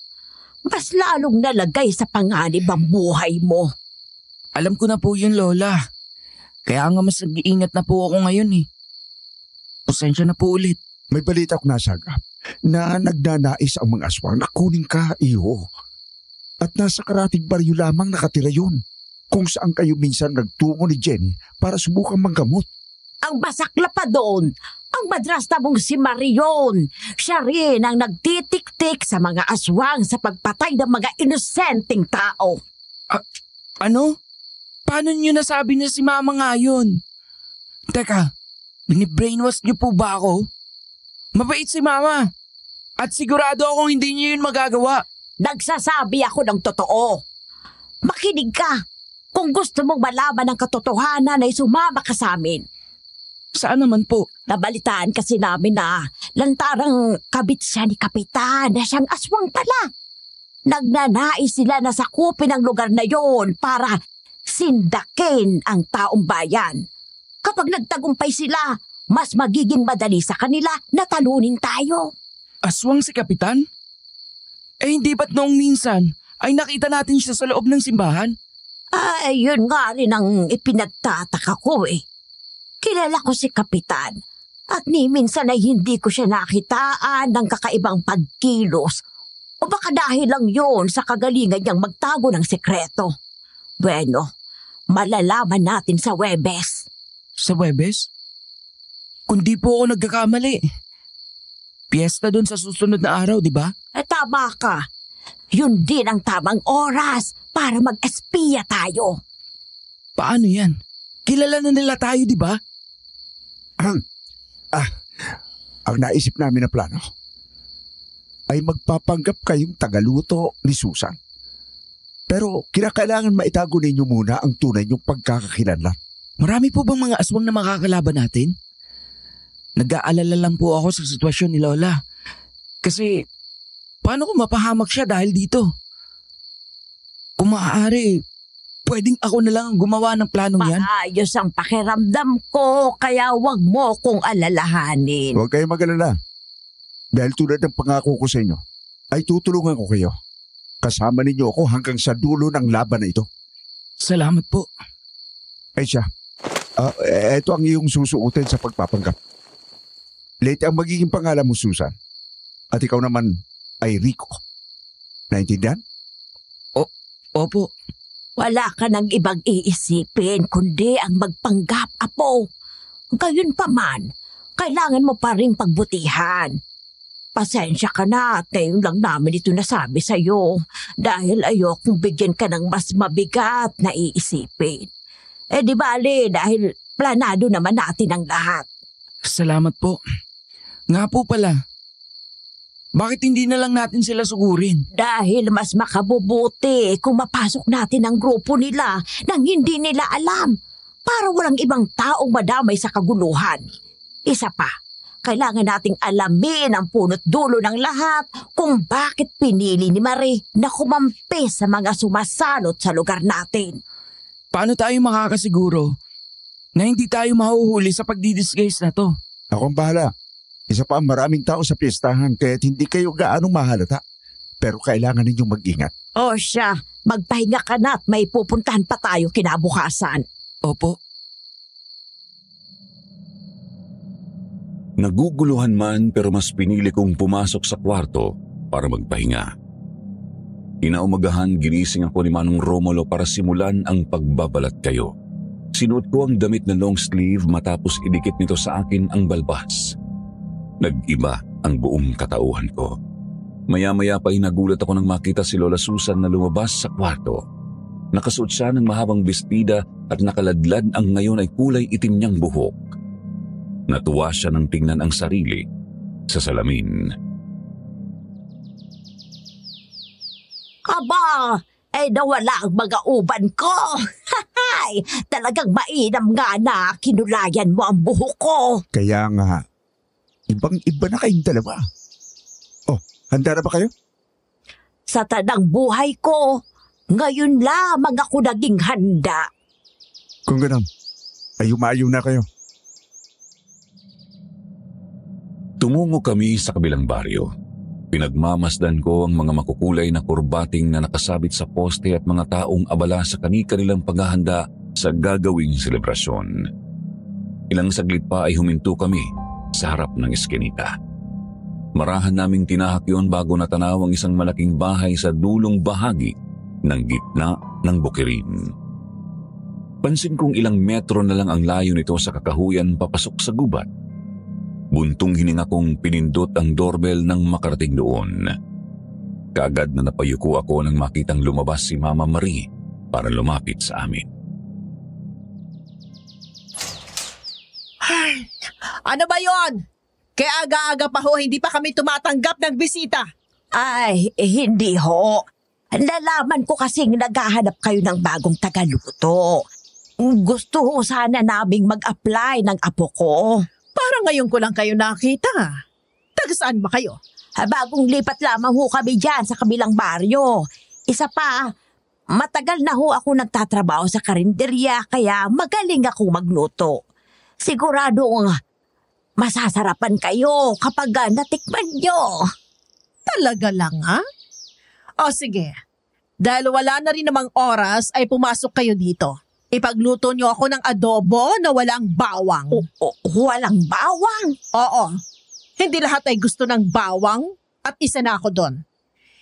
mas lalong nalagay sa panganib ang buhay mo. Alam ko na po yun, Lola. Kaya nga mas nag-iingat na po ako ngayon eh. Pasensya na po ulit. May balita ko nasagap na nagnanais ang mga aswang na kunin ka, iyo. At nasa karatig baryo lamang nakatira yun. Kung saan kayo minsan nagtungo ni Jenny para subukang manggamot. Ang basakla pa doon, ang madrasta mong si Marion. Siya rin ang nagtitik-tik sa mga aswang sa pagpatay ng mga inosenteng tao. Ano? Paano niyo nasabi na si Mama nga yun? Teka, Bini-brainwash niyo po ba ako? Mabait si Mama. At sigurado akong hindi niyo yun magagawa. Nagsasabi ako ng totoo. Makinig ka. Kung gusto mong malaman ang katotohanan ay sumama ka sa amin. Saan naman po? Nabalitaan kasi namin na lantarang kabit siya ni Kapitan na siyang aswang pala. Nagnanais sila na sakupin ang lugar na yon para sindakin ang taong bayan. Kapag nagtagumpay sila, mas magiging madali sa kanila na talunin tayo. Aswang si Kapitan? Eh hindi ba't noong minsan ay nakita natin siya sa loob ng simbahan? Ay, yun nga rin ang ipinagtataka ko eh. Kilala ko si Kapitan at ni minsan ay hindi ko siya nakitaan ng kakaibang pagkilos o baka dahil lang yun sa kagalingan niyang magtago ng sekreto. Bueno, malalaman natin sa Huwebes. Sa Huwebes? Kundi po ako nagkakamali. Piyesta doon sa susunod na araw, di ba? Tama ka. Yun din ang tamang oras para mag-espiya tayo. Paano yan? Kilala na nila tayo, di ba? Ang naisip namin na plano ay magpapanggap kayong tagaluto ni Susan. Pero kinakailangan maitago ninyo muna ang tunay niyong pagkakakilanlan. Marami po bang mga aswang na makakalaban natin? Nag-aalala lang po ako sa sitwasyon ni Lola. Kasi, paano kung mapahamak siya dahil dito? Kung maaari, pwedeng ako na lang ang gumawa ng planong yan. Maayos ang pakiramdam ko, kaya wag mo kong alalahanin. Huwag kayong mag-alala. Dahil tulad ng pangako ko sa inyo, ay tutulungan ko kayo. Kasama ninyo ako hanggang sa dulo ng laban na ito. Salamat po. Ay siya, ito ang iyong susuotin sa pagpapanggap. Late ang magiging pangalan mo, Susan. At ikaw naman ay Rico. Naintindihan? Opo. Wala ka ng ibang iisipin, kundi ang magpanggap, Apo. Gayun pa man, kailangan mo pa ring pagbutihan. Pasensya ka na at ngayon lang namin ito nasabi sa'yo dahil ayokong bigyan ka ng mas mabigat na iisipin. Di bale, dahil planado naman natin ang lahat. Salamat po. Nga po pala, bakit hindi na lang natin sila sugurin? Dahil mas makabubuti kung mapasok natin ang grupo nila nang hindi nila alam para walang ibang taong madamay sa kaguluhan. Isa pa, kailangan nating alamin ang punot dulo ng lahat kung bakit pinili ni Marie na kumampi sa mga sumasalot sa lugar natin. Paano tayo makakasiguro na hindi tayo mahuhuli sa pagdidisguise na to? Ako ang bahala. Isa pa, maraming tao sa piyestahan kaya't hindi kayo gaanong mahalata. Pero kailangan ninyong mag-ingat. O siya, magpahinga ka na at may pupuntahan pa tayo kinabukasan. Opo. Naguguluhan man pero mas pinili kong pumasok sa kwarto para magpahinga. Inaumagahan ginising ako ni Manong Romulo para simulan ang pagbabalat kayo. Sinuot ko ang damit na long sleeve matapos idikit nito sa akin ang balbas. Nag-iba ang buong katauhan ko. Maya-maya pa nagulat ako nang makita si Lola Susan na lumabas sa kwarto. Nakasuot siya ng mahabang bestida at nakaladlad ang ngayon ay kulay itim niyang buhok. Natuwa siya nang tingnan ang sarili sa salamin. Aba, nawala ang mga uban ko. Talagang mainam nga na kinulayan mo ang buhok ko. Kaya nga, ibang-iba na kayong dalawa. Oh, handa na ba kayo? Sa tanang buhay ko, ngayon lamang ako naging handa. Kung ganun, ay umayaw na kayo. Tumungo kami sa kabilang baryo. Pinagmamasdan ko ang mga makukulay na kurbating na nakasabit sa poste at mga taong abala sa kani-kanilang paghahanda sa gagawing selebrasyon. Ilang saglit pa ay huminto kami sa harap ng eskinita. Marahan naming tinahak yun bago natanaw ang isang malaking bahay sa dulong bahagi ng gitna ng bukirin. Pansin kong ilang metro na lang ang layo nito sa kakahuyan papasok sa gubat. Buntong hininga kong pinindot ang doorbell nang makarating doon. Kaagad na napayuko ako nang makitang lumabas si Mama Marie para lumapit sa amin. Ano ba yon? Kaya aga-aga pa ho, hindi pa kami tumatanggap ng bisita. Ay, hindi ho. Nalaman ko kasing naghahanap kayo ng bagong tagaluto. Gusto ho sana naming mag-apply ng apo ko. Parang ngayon ko lang kayo nakita. Taga saan ba kayo? Bagong lipat lamang ho kami dyan sa kabilang baryo. Isa pa, matagal na ho ako nagtatrabaho sa karinderya kaya magaling ako magluto. Siguradong masasarapan kayo kapag natikman nyo. Talaga lang, ha? O sige, dahil wala na rin namang oras ay pumasok kayo dito. Ipagluto nyo ako ng adobo na walang bawang. Walang bawang? Oo, hindi lahat ay gusto ng bawang at isa na ako doon.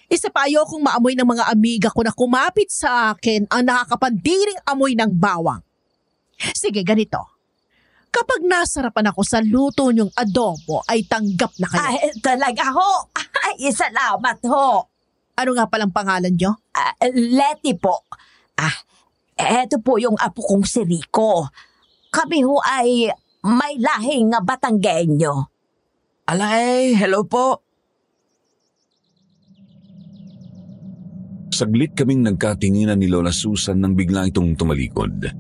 Isa pa ayokong maamoy ng mga amiga ko na kumapit sa akin ang nakakapandiring amoy ng bawang. Sige, ganito. Kapag nasarapan ako sa luto niyong adobo ay tanggap na kayo. Ay, talaga ho. Ay, salamat ho. Ano nga palang pangalan niyo? Leti po. Eto po yung apo kong si Rico. Kami ho ay may lahing Batanggenyo. Alay, hello po. Saglit kaming nagkatinginan ni Lola Susan nang bigla itong tumalikod.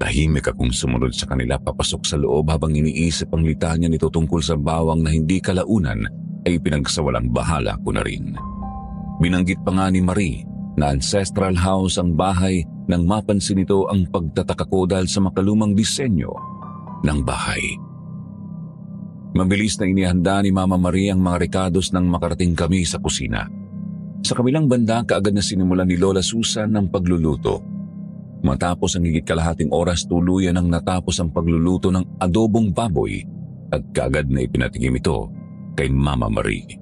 Tahimik akong sumunod sa kanila papasok sa loob habang iniisip ang litanya nito tungkol sa bawang na hindi kalaunan ay pinagsawalang bahala ko na rin. Binanggit pa nga ni Marie na ancestral house ang bahay nang mapansin nito ang pagtataka ko dahil sa makalumang disenyo ng bahay. Mabilis na inihanda ni Mama Marie ang mga rekados nang makarating kami sa kusina. Sa kabilang banda, kaagad na sinimulan ni Lola Susan ang pagluluto. Matapos ang higit kalahating oras, tuluyan ang natapos ang pagluluto ng adobong baboy at kaagad na ipinatigim ito kay Mama Marie.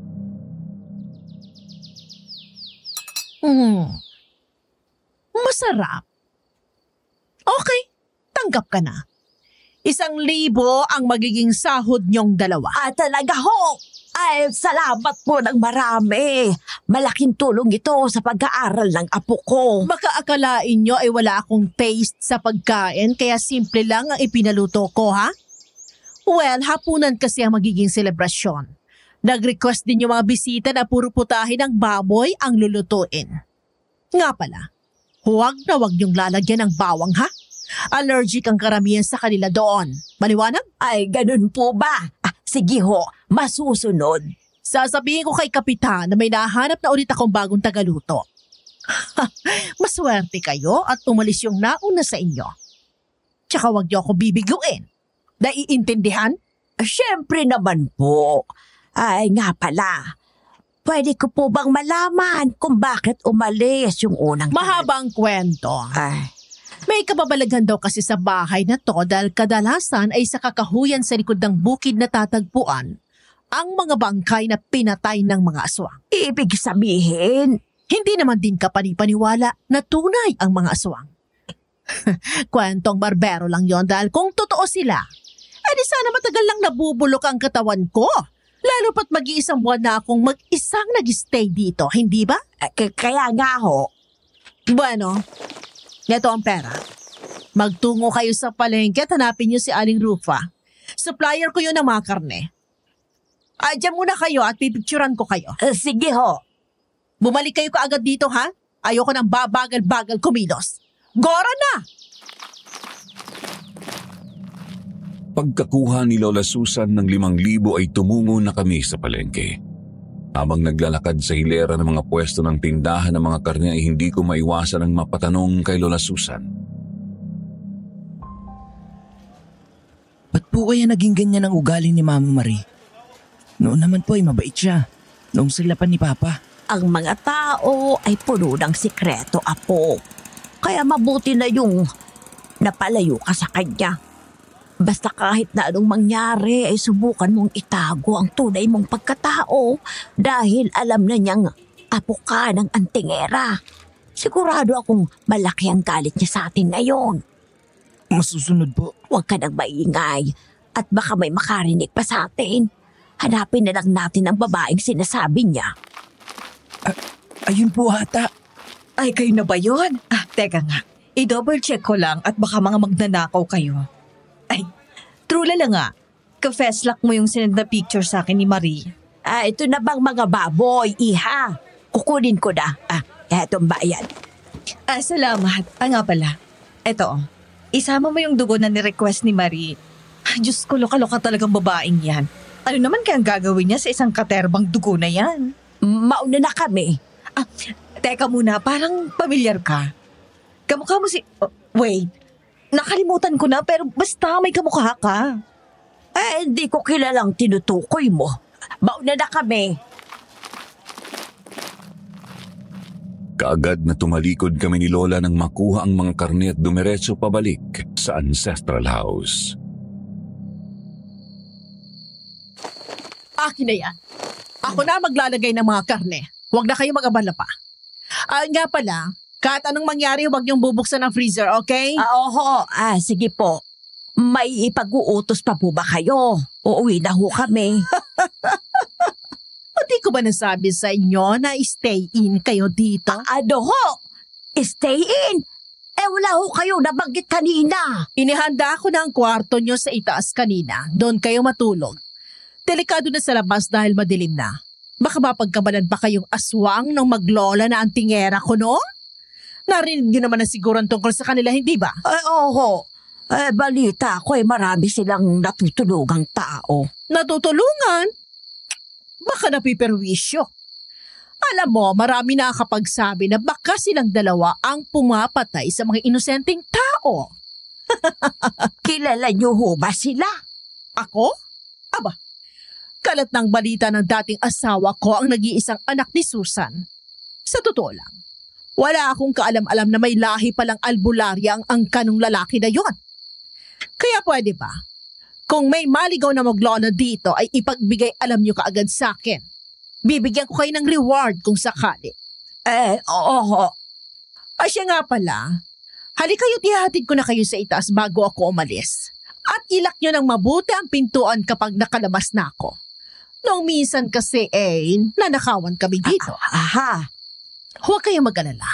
Masarap. Okay, tanggap ka na. 1,000 ang magiging sahod niyong dalawa. Talaga ho. Ay, salamat po ng marami. Malaking tulong ito sa pag-aaral ng apo ko. Baka akalain nyo ay wala akong taste sa pagkain kaya simple lang ang ipinaluto ko, ha? Well, hapunan kasi ang magiging selebrasyon. Nag-request din yung mga bisita na puro putahe ng baboy ang lulutuin. Nga pala, huwag na huwag niyong lalagyan ng bawang, ha? Allergic ang karamihan sa kanila doon. Maliwanag? Ay, ganun po ba? Sige ho, masusunod. Sasabihin ko kay Kapitan na may nahanap na ulit akong bagong tagaluto. Maswerte kayo at umalis yung nauna sa inyo. Tsaka huwag niyo ako bibiguin. Naiintindihan? Siyempre naman po. Ay, nga pala. Pwede ko po bang malaman kung bakit umalis yung unang... Mahabang kwento. Ay, May kababalaghan daw kasi sa bahay na to dahil kadalasan ay sa kakahuyan sa likod ng bukid na tatagpuan ang mga bangkay na pinatay ng mga aswang. ibig sabihin, Hindi naman din kapanipaniwala na tunay ang mga aswang. Kwentong barbero lang yon dahil kung totoo sila, di sana matagal lang nabubulok ang katawan ko. Lalo pat mag-iisang buwan na akong mag-isang nag-stay dito, hindi ba? kaya nga ho. Bueno, ito ang pera. Magtungo kayo sa palengke at hanapin niyo si Aling Rufa. Supplier ko yun ng mga karne. Diyan muna kayo at pipicturan ko kayo. Sige ho. Bumalik kayo kaagad dito, ha? Ayoko nang babagal-bagal kumilos. Gora na! Pagkakuha ni Lola Susan ng 5,000 ay tumungo na kami sa palengke. Habang naglalakad sa hilera ng mga pwesto ng tindahan ng mga karne ay hindi ko maiwasan ang mapatanong kay Lola Susan. Ba't po kaya naging ganyan ang ugali ni Mama Marie? Noon naman po ay mabait siya. Noong sila pa ni Papa. Ang mga tao ay puno ng sikreto, apo. Kaya mabuti na yung napalayo ka sa kanya. Basta kahit na anong mangyari ay subukan mong itago ang tunay mong pagkatao dahil alam na niyang apo ka ng antingera. Sigurado akong malaki ang galit niya sa atin ngayon. Masusunod po. Huwag ka nang maingay at baka may makarinig pa sa atin. Hanapin na lang natin ang babaeng sinasabi niya. Ayun po ata. Ay, kayo na ba yun? Teka nga. I-double check ko lang at baka mga magnanakaw kayo. Ay, trula lang nga. ka-feslock mo yung sinend na picture sa akin ni Marie? Ito na bang mga baboy, iha? Kukunin ko na. Etong bayad. Salamat. Nga pala. Eto, isama mo yung dugo na ni-request ni Marie. Diyos ko, loka-loka talagang babaeng yan. Ano naman kayang gagawin niya sa isang katerbang dugo na yan? Mauna na kami. Teka muna, parang pamilyar ka. Kamukha mo si... wait, nakalimutan ko na pero basta may kamukha ka. Hindi ko kilalang tinutukoy mo. Mauna na kami. Kaagad na tumalikod kami ni Lola nang makuha ang mga karne at dumiretso pabalik sa ancestral house. Akin na yan. Ako na maglalagay ng mga karne. Huwag na kayo mag-abala pa. Nga pala, kahit anong mangyari, huwag niyong bubuksan ang freezer, okay? Oo, sige po. May ipag-uutos pa po ba kayo? Uuwi na ho kami. Hindi ko ba nasabi sa inyo na stay in kayo dito? Ano ho? Stay in? Wala ho kayo nabanggit kanina. Inihanda ko na ang kwarto niyo sa itaas kanina. Doon kayo matulog. Delikado na sa labas dahil madilim na. Baka mapagkamalan pa kayong aswang ng maglola na antingera ko, no? Narinig niyo naman na siguro tungkol sa kanila, hindi ba? Oo. Balita ko marami silang natutulugang tao. Natutulungan? Baka napiperwisyo. Alam mo, marami nakakapagsabi na baka silang dalawa ang pumapatay sa mga inosenteng tao. Kilala niyo ho ba sila? Ako? Aba, kalat ng balita ng dating asawa ko ang nag-iisang anak ni Susan. Sa totoo lang, wala akong kaalam-alam na may lahi palang albularya ang angkanong lalaki na yon. Kaya pwede ba? Kung may maligaw na maglola dito ay ipagbigay alam nyo kaagad sa akin. Bibigyan ko kayo ng reward kung sakali. Oo. Siya nga pala, halika kayo tihatid ko na kayo sa itaas bago ako umalis. At ilak nyo ng mabuti ang pintuan kapag nakalabas na ako. Noong minsan kasi nanakawan kami dito. Huwag kayong mag-alala.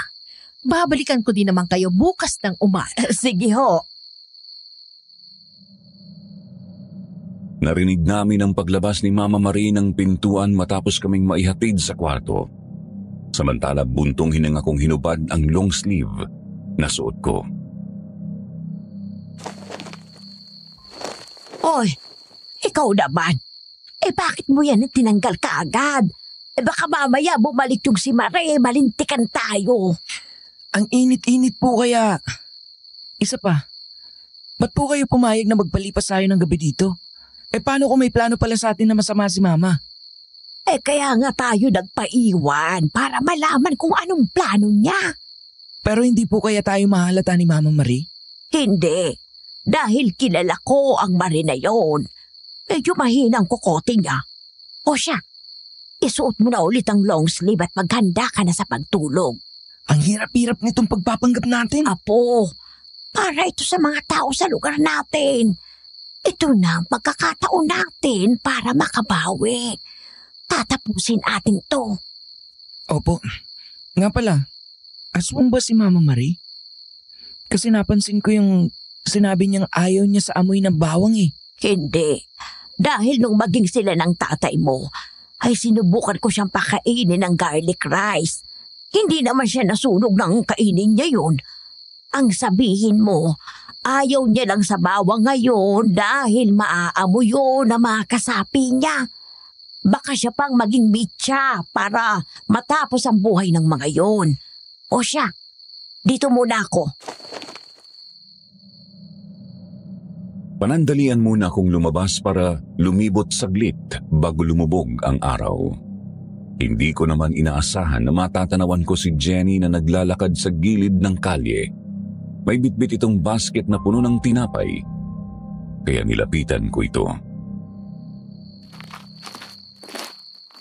Babalikan ko din naman kayo bukas ng umaga. Sige ho. Narinig namin ang paglabas ni Mama Marie ng pintuan matapos kaming maihatid sa kwarto. Samantala buntong hininga kong hinubad ang long sleeve na suot ko. Oy, ikaw naman. Bakit mo yan tinanggal ka agad? Baka mamaya bumalik yung si Marie, malintikan tayo. Ang init-init po kaya. Isa pa, ba't po kayo pumayag na magpalipas tayo ng gabi dito? Paano kung may plano pala sa atin na masama si Mama? Kaya nga tayo nagpaiwan para malaman kung anong plano niya. Pero hindi po kaya tayo mahalata ni Mama Marie? Hindi. Dahil kilala ko ang Marie na yon. Medyo mahinang kukote niya. O siya, isuot mo na ulit ang long sleeve at maghanda ka na sa pagtulog. Ang hirap-hirap nitong pagpapanggap natin. Apo, para ito sa mga tao sa lugar natin. Ito na ang pagkakataon natin para makabawi. Tatapusin ating to. Opo. Nga pala, aswang ba si Mama Marie? Kasi napansin ko yung sinabi niyang ayaw niya sa amoy ng bawang Hindi. Dahil nung maging sila ng tatay mo, ay sinubukan ko siyang pakainin ng garlic rice. Hindi naman siya nasunog ng kainin niya yun. Ang sabihin mo, ayaw niya lang sa bawang ngayon dahil maaamoy yun na mga kasapi niya. Baka siya pang maging mitya para matapos ang buhay ng mga yon. O siya, dito muna ako. Panandalian muna akong lumabas para lumibot saglit bago lumubog ang araw. Hindi ko naman inaasahan na matatanawan ko si Jenny na naglalakad sa gilid ng kalye. May bitbit itong basket na puno ng tinapay, kaya nilapitan ko ito.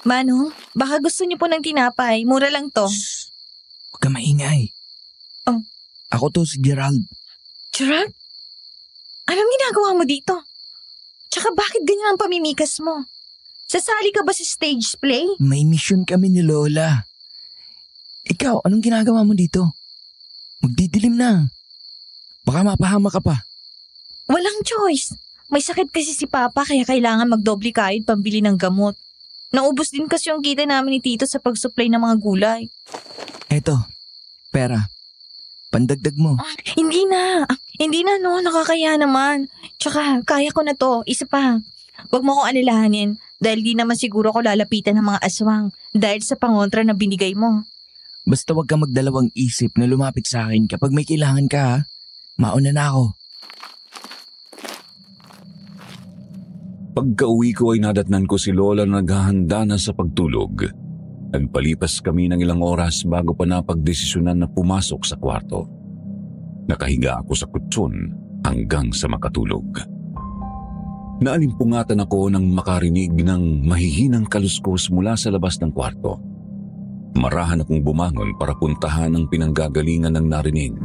Manong, baka gusto niyo po ng tinapay. Mura lang to. Shhh! Huwag ka maingay. Ako to si Gerald. Gerald? Anong ginagawa mo dito? Tsaka bakit ganyan ang pamimikas mo? Sasali ka ba sa stage play? May mission kami ni Lola. Ikaw, anong ginagawa mo dito? Magdidilim na. Baka mapahama ka pa. Walang choice. May sakit kasi si Papa kaya kailangan magdoble kayod pambili ng gamot. Naubos din kasi yung kita namin ni Tito sa pag-supply ng mga gulay. Eto, pera. Pandagdag mo. Hindi na. Hindi na, no. Nakakaya naman. Tsaka, kaya ko na to. Isa pa. Huwag mo akong alalahanin dahil di naman siguro ko lalapitan ng mga aswang dahil sa pangontra na binigay mo. Basta wag ka magdalawang isip na lumapit sa akin kapag may kailangan ka, ha? Mauna na ako. Pagka-uwi ko ay nadatnan ko si Lola na naghahanda na sa pagtulog. Nagpalipas kami ng ilang oras bago pa napagdesisyonan na pumasok sa kwarto. Nakahiga ako sa kutson hanggang sa makatulog. Naalimpungatan ako nang makarinig ng mahihinang kaluskos mula sa labas ng kwarto. Marahan akong bumangon para puntahan ang pinanggagalingan ng narinig.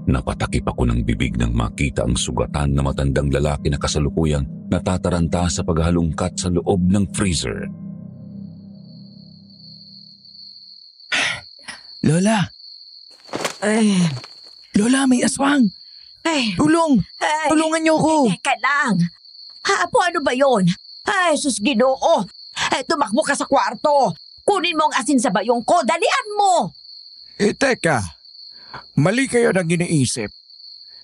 Napatakip ako ng bibig nang makita ang sugatan na matandang lalaki na kasalukuyang natataranta sa paghalungkat sa loob ng freezer. Lola! Lola, may aswang! Ay, Tulong! ay, Tulungan niyo ako! teka lang. Apo, ano ba yon? Ay, sus Ginoo. Ay, tumakbo ka sa kwarto. Kunin mo ang asin sa bayong ko. Dalian mo! Teka. Mali kayo ng iniisip.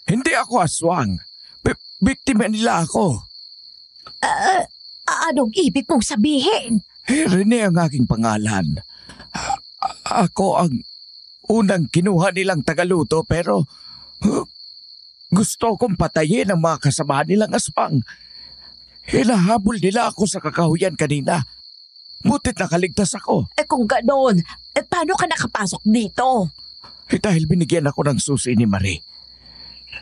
Hindi ako aswang. Biktima nila ako. Anong ibig mong sabihin? Rene ang aking pangalan. Ako ang unang kinuha nilang tagaluto pero gusto kong patayin ang mga kasamahan nilang aswang. Hinahabol nila ako sa kakahuyan kanina. Butit nakaligtas ako. Kung ganon, paano ka nakapasok dito? Dahil binigyan ako ng susi ni Marie.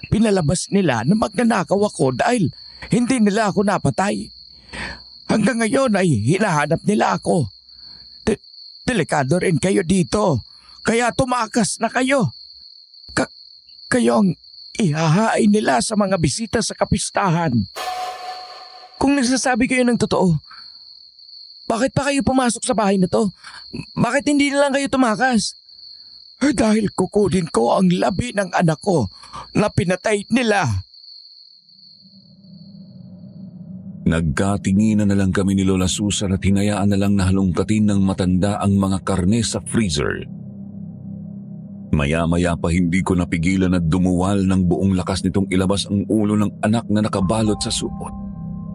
Pinalabas nila na magnanakaw ako dahil hindi nila ako napatay. Hanggang ngayon ay hinahanap nila ako. Delikado rin kayo dito. Kaya tumakas na kayo. Kayo ang ihahain nila sa mga bisita sa kapistahan. Kung nagsasabi kayo ng totoo, bakit pa kayo pumasok sa bahay na to? Bakit hindi na lang kayo tumakas? Dahil kukunin ko ang labi ng anak ko na pinatay nila. Nagkatinginan na lang kami ni Lola Susan at hinayaan na lang na halongkatin ng matanda ang mga karne sa freezer. Maya-maya pa hindi ko napigilan na dumuwal ng buong lakas nitong ilabas ang ulo ng anak na nakabalot sa supot.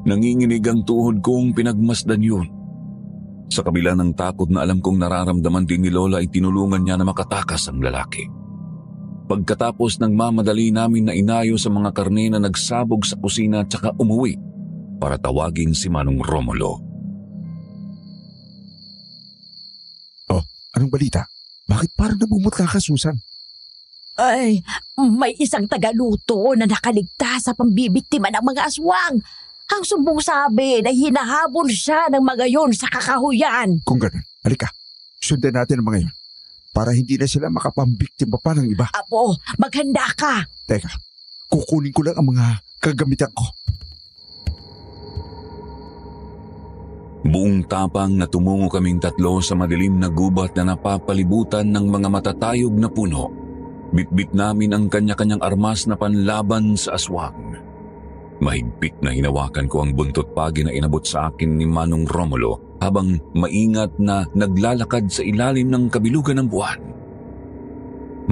Nanginginig ang tuhod kong pinagmasdan yun. Sa kabila ng takot na alam kong nararamdaman din ni Lola ay tinulungan niya na makatakas ang lalaki. Pagkatapos ng mamadali namin na inayo sa mga karne na nagsabog sa kusina at saka umuwi para tawagin si Manong Romulo. Oh, anong balita? Bakit parang namumutla ka, Susan? Ay, may isang tagaluto na nakaligtas sa pambibiktima ng mga aswang. Ang sumbong sabi na hinahabol siya ng mga yon sa kakahuyan. Kung ganun, halika. Sundan natin ang mga yun para hindi na sila makapambiktima pa ng iba. Apo, maghanda ka. Teka, kukunin ko lang ang mga kagamitan ko. Buong tapang na tumungo kaming tatlo sa madilim na gubat na napapalibutan ng mga matatayog na puno. Bitbit namin ang kanya-kanyang armas na panlaban sa aswang. Mahigpit na hinawakan ko ang buntot pagi na inabot sa akin ni Manong Romulo habang maingat na naglalakad sa ilalim ng kabilugan ng buwan.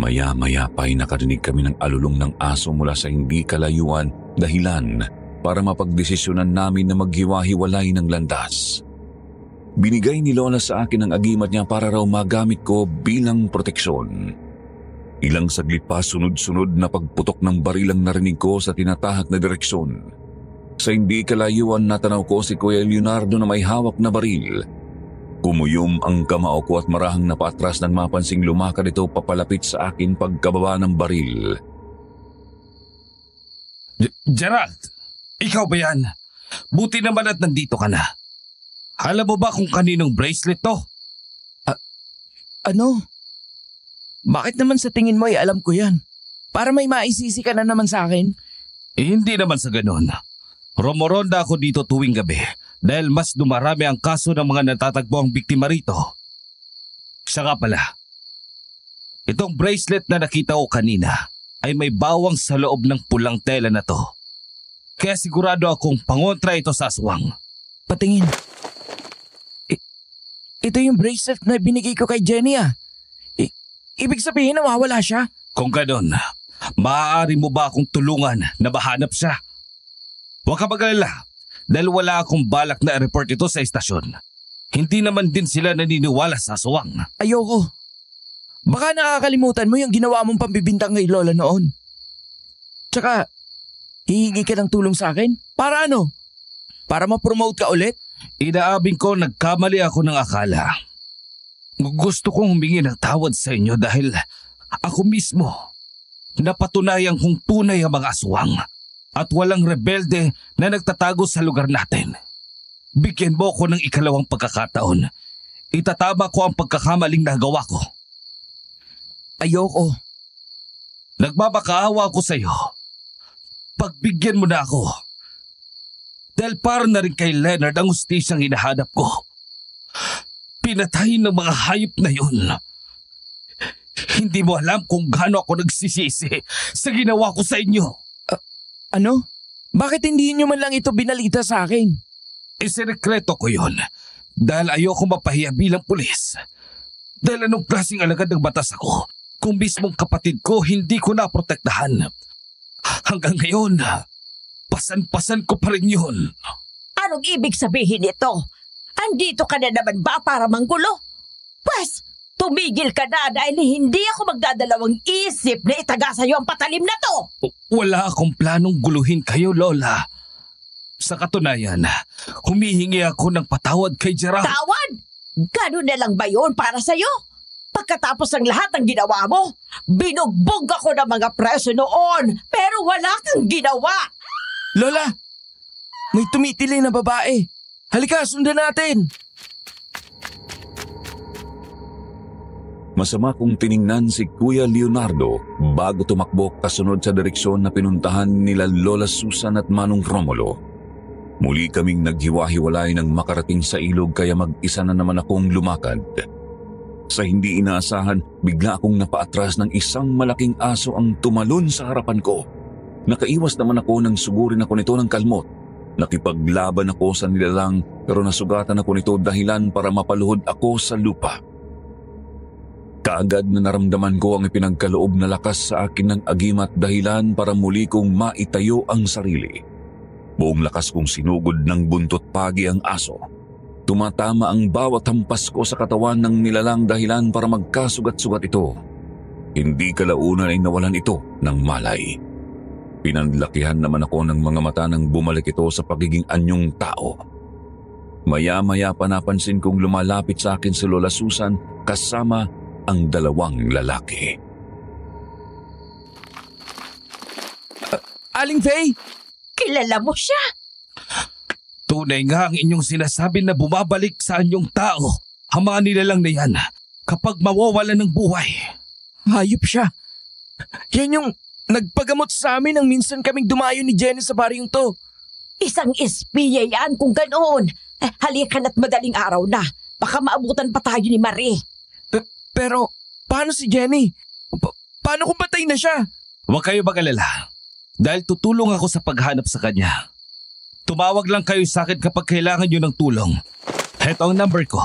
Maya-maya pa ay nakarinig kami ng alulong ng aso mula sa hindi kalayuan, dahilan para mapagdesisyonan namin na maghiwa-hiwalay ng landas. Binigay ni Lola sa akin ang agimat niya para raw magamit ko bilang proteksyon. Ilang saglit pa sunod-sunod na pagputok ng baril ang narinig ko sa tinatahak na direksyon. Sa hindi kalayuan natanaw ko si Kuya Leonardo na may hawak na baril. Kumuyom ang kamao ko at marahang napatras nang mapansing lumakad ito papalapit sa akin pagkababa ng baril. Gerald, ikaw ba yan? Buti naman at nandito ka na. Alam mo ba kung kaninong bracelet to? Ano? Bakit naman sa tingin mo ay alam ko yan? Para may maisisi ka na naman sa akin? Hindi naman sa ganun. Romoronda ako dito tuwing gabi dahil mas dumarami ang kaso ng mga natatagpo ang biktima rito. Siya nga pala, itong bracelet na nakita ko kanina ay may bawang sa loob ng pulang tela na to. Kaya sigurado akong pangontra ito sa aswang. Patingin. Ito yung bracelet na binigay ko kay Jenny ibig sabihin nawawala siya? Kung ganon, maaari mo ba akong tulungan na mahanap siya? Huwag ka mag-alala dahil wala akong balak na i-report ito sa estasyon. Hindi naman din sila naniniwala sa aswang. Ayoko. Baka nakakalimutan mo yung ginawa mong pambibintang kay Lola noon. Tsaka, hihingi ka ng tulong sa akin? Para ano? Para ma-promote ka ulit? Inaabing ko nagkamali ako ng akala. Gusto kong humingi ng tawad sa inyo dahil ako mismo napatunayan kong tunay ang mga aswang at walang rebelde na nagtatago sa lugar natin. Bigyan mo ko ng ikalawang pagkakataon. Itatama ko ang pagkakamaling nagawa ko. Ayoko. Nagmabakaawa ko sa iyo. Pagbigyan mo na ako. Dahil para na rin kay Leonard ang hustisyang hinahanap ko. Pinatay ng mga hayop na yun. Hindi mo alam kung gaano ako nagsisisi sa ginawa ko sa inyo. Ano? Bakit hindi nyo man lang ito binalita sa akin? Isirekreto ko yun dahil ayoko mapahiya bilang pulis. Dahil anong klaseng alagad ng batas ako kung mismong kapatid ko hindi ko naprotektahan. Hanggang ngayon, pasan-pasan ko pa rin yun. Anong ibig sabihin nito? Andito ka na naman ba para manggulo? Pwes, tumigil ka na dahil hindi ako magdadalawang isip na itaga sa'yo ang patalim na to. Wala akong planong guluhin kayo, Lola. Sa katunayan, humihingi ako ng patawad kay Gerald. Tawad? Gano'n na lang ba yun para sa'yo? Pagkatapos ng lahat ng ginawa mo, binugbog ako ng mga preso noon, pero wala kang ginawa. Lola, may tumitili na babae. Halika, sundan natin. Masama kong tiningnan si Kuya Leonardo bago tumakbo kasunod sa direksyon na pinuntahan nila Lola Susan at Manong Romulo. Muli kaming naghiwa-hiwalay nang makarating sa ilog kaya mag-isa na naman akong lumakad. Sa hindi inaasahan, bigla akong napaatras ng isang malaking aso ang tumalon sa harapan ko. Nakaiwas naman ako nang sugurin ako nito ng kalmot. Nakipaglaban ako sa nilalang pero nasugatan ako nito dahilan para mapaluhod ako sa lupa. Kaagad na naramdaman ko ang ipinagkaloob na lakas sa akin ng agimat dahilan para muli kong maitayo ang sarili. Buong lakas kong sinugod ng buntot pagi ang aso. Tumatama ang bawat hampas ko sa katawan ng nilalang dahilan para magkasugat-sugat ito. Hindi kalaunan ay nawalan ito ng malay. Pinanlakihan naman ako ng mga mata nang bumalik ito sa pagiging anyong tao. Maya-maya pa napansin kong lumalapit sa akin si Lola Susan kasama ang dalawang lalaki. Aling Faye! Kilala mo siya? Tunay nga ang inyong sinasabi na bumabalik sa anyong tao ang mga nilalang na yan kapag mawawala ng buhay. Hayop siya. Yan yung nagpagamot sa amin nang minsan kaming dumayo ni Jenny sa baryong to. Isang espiya yan kung ganoon. Halika na't madaling araw na. Baka maabutan pa tayo ni Marie. Pero paano si Jenny? Paano kung patay na siya? Huwag kayo mag-alala dahil tutulong ako sa paghanap sa kanya. Tumawag lang kayo sa akin kapag kailangan nyo ng tulong. Heto ang number ko.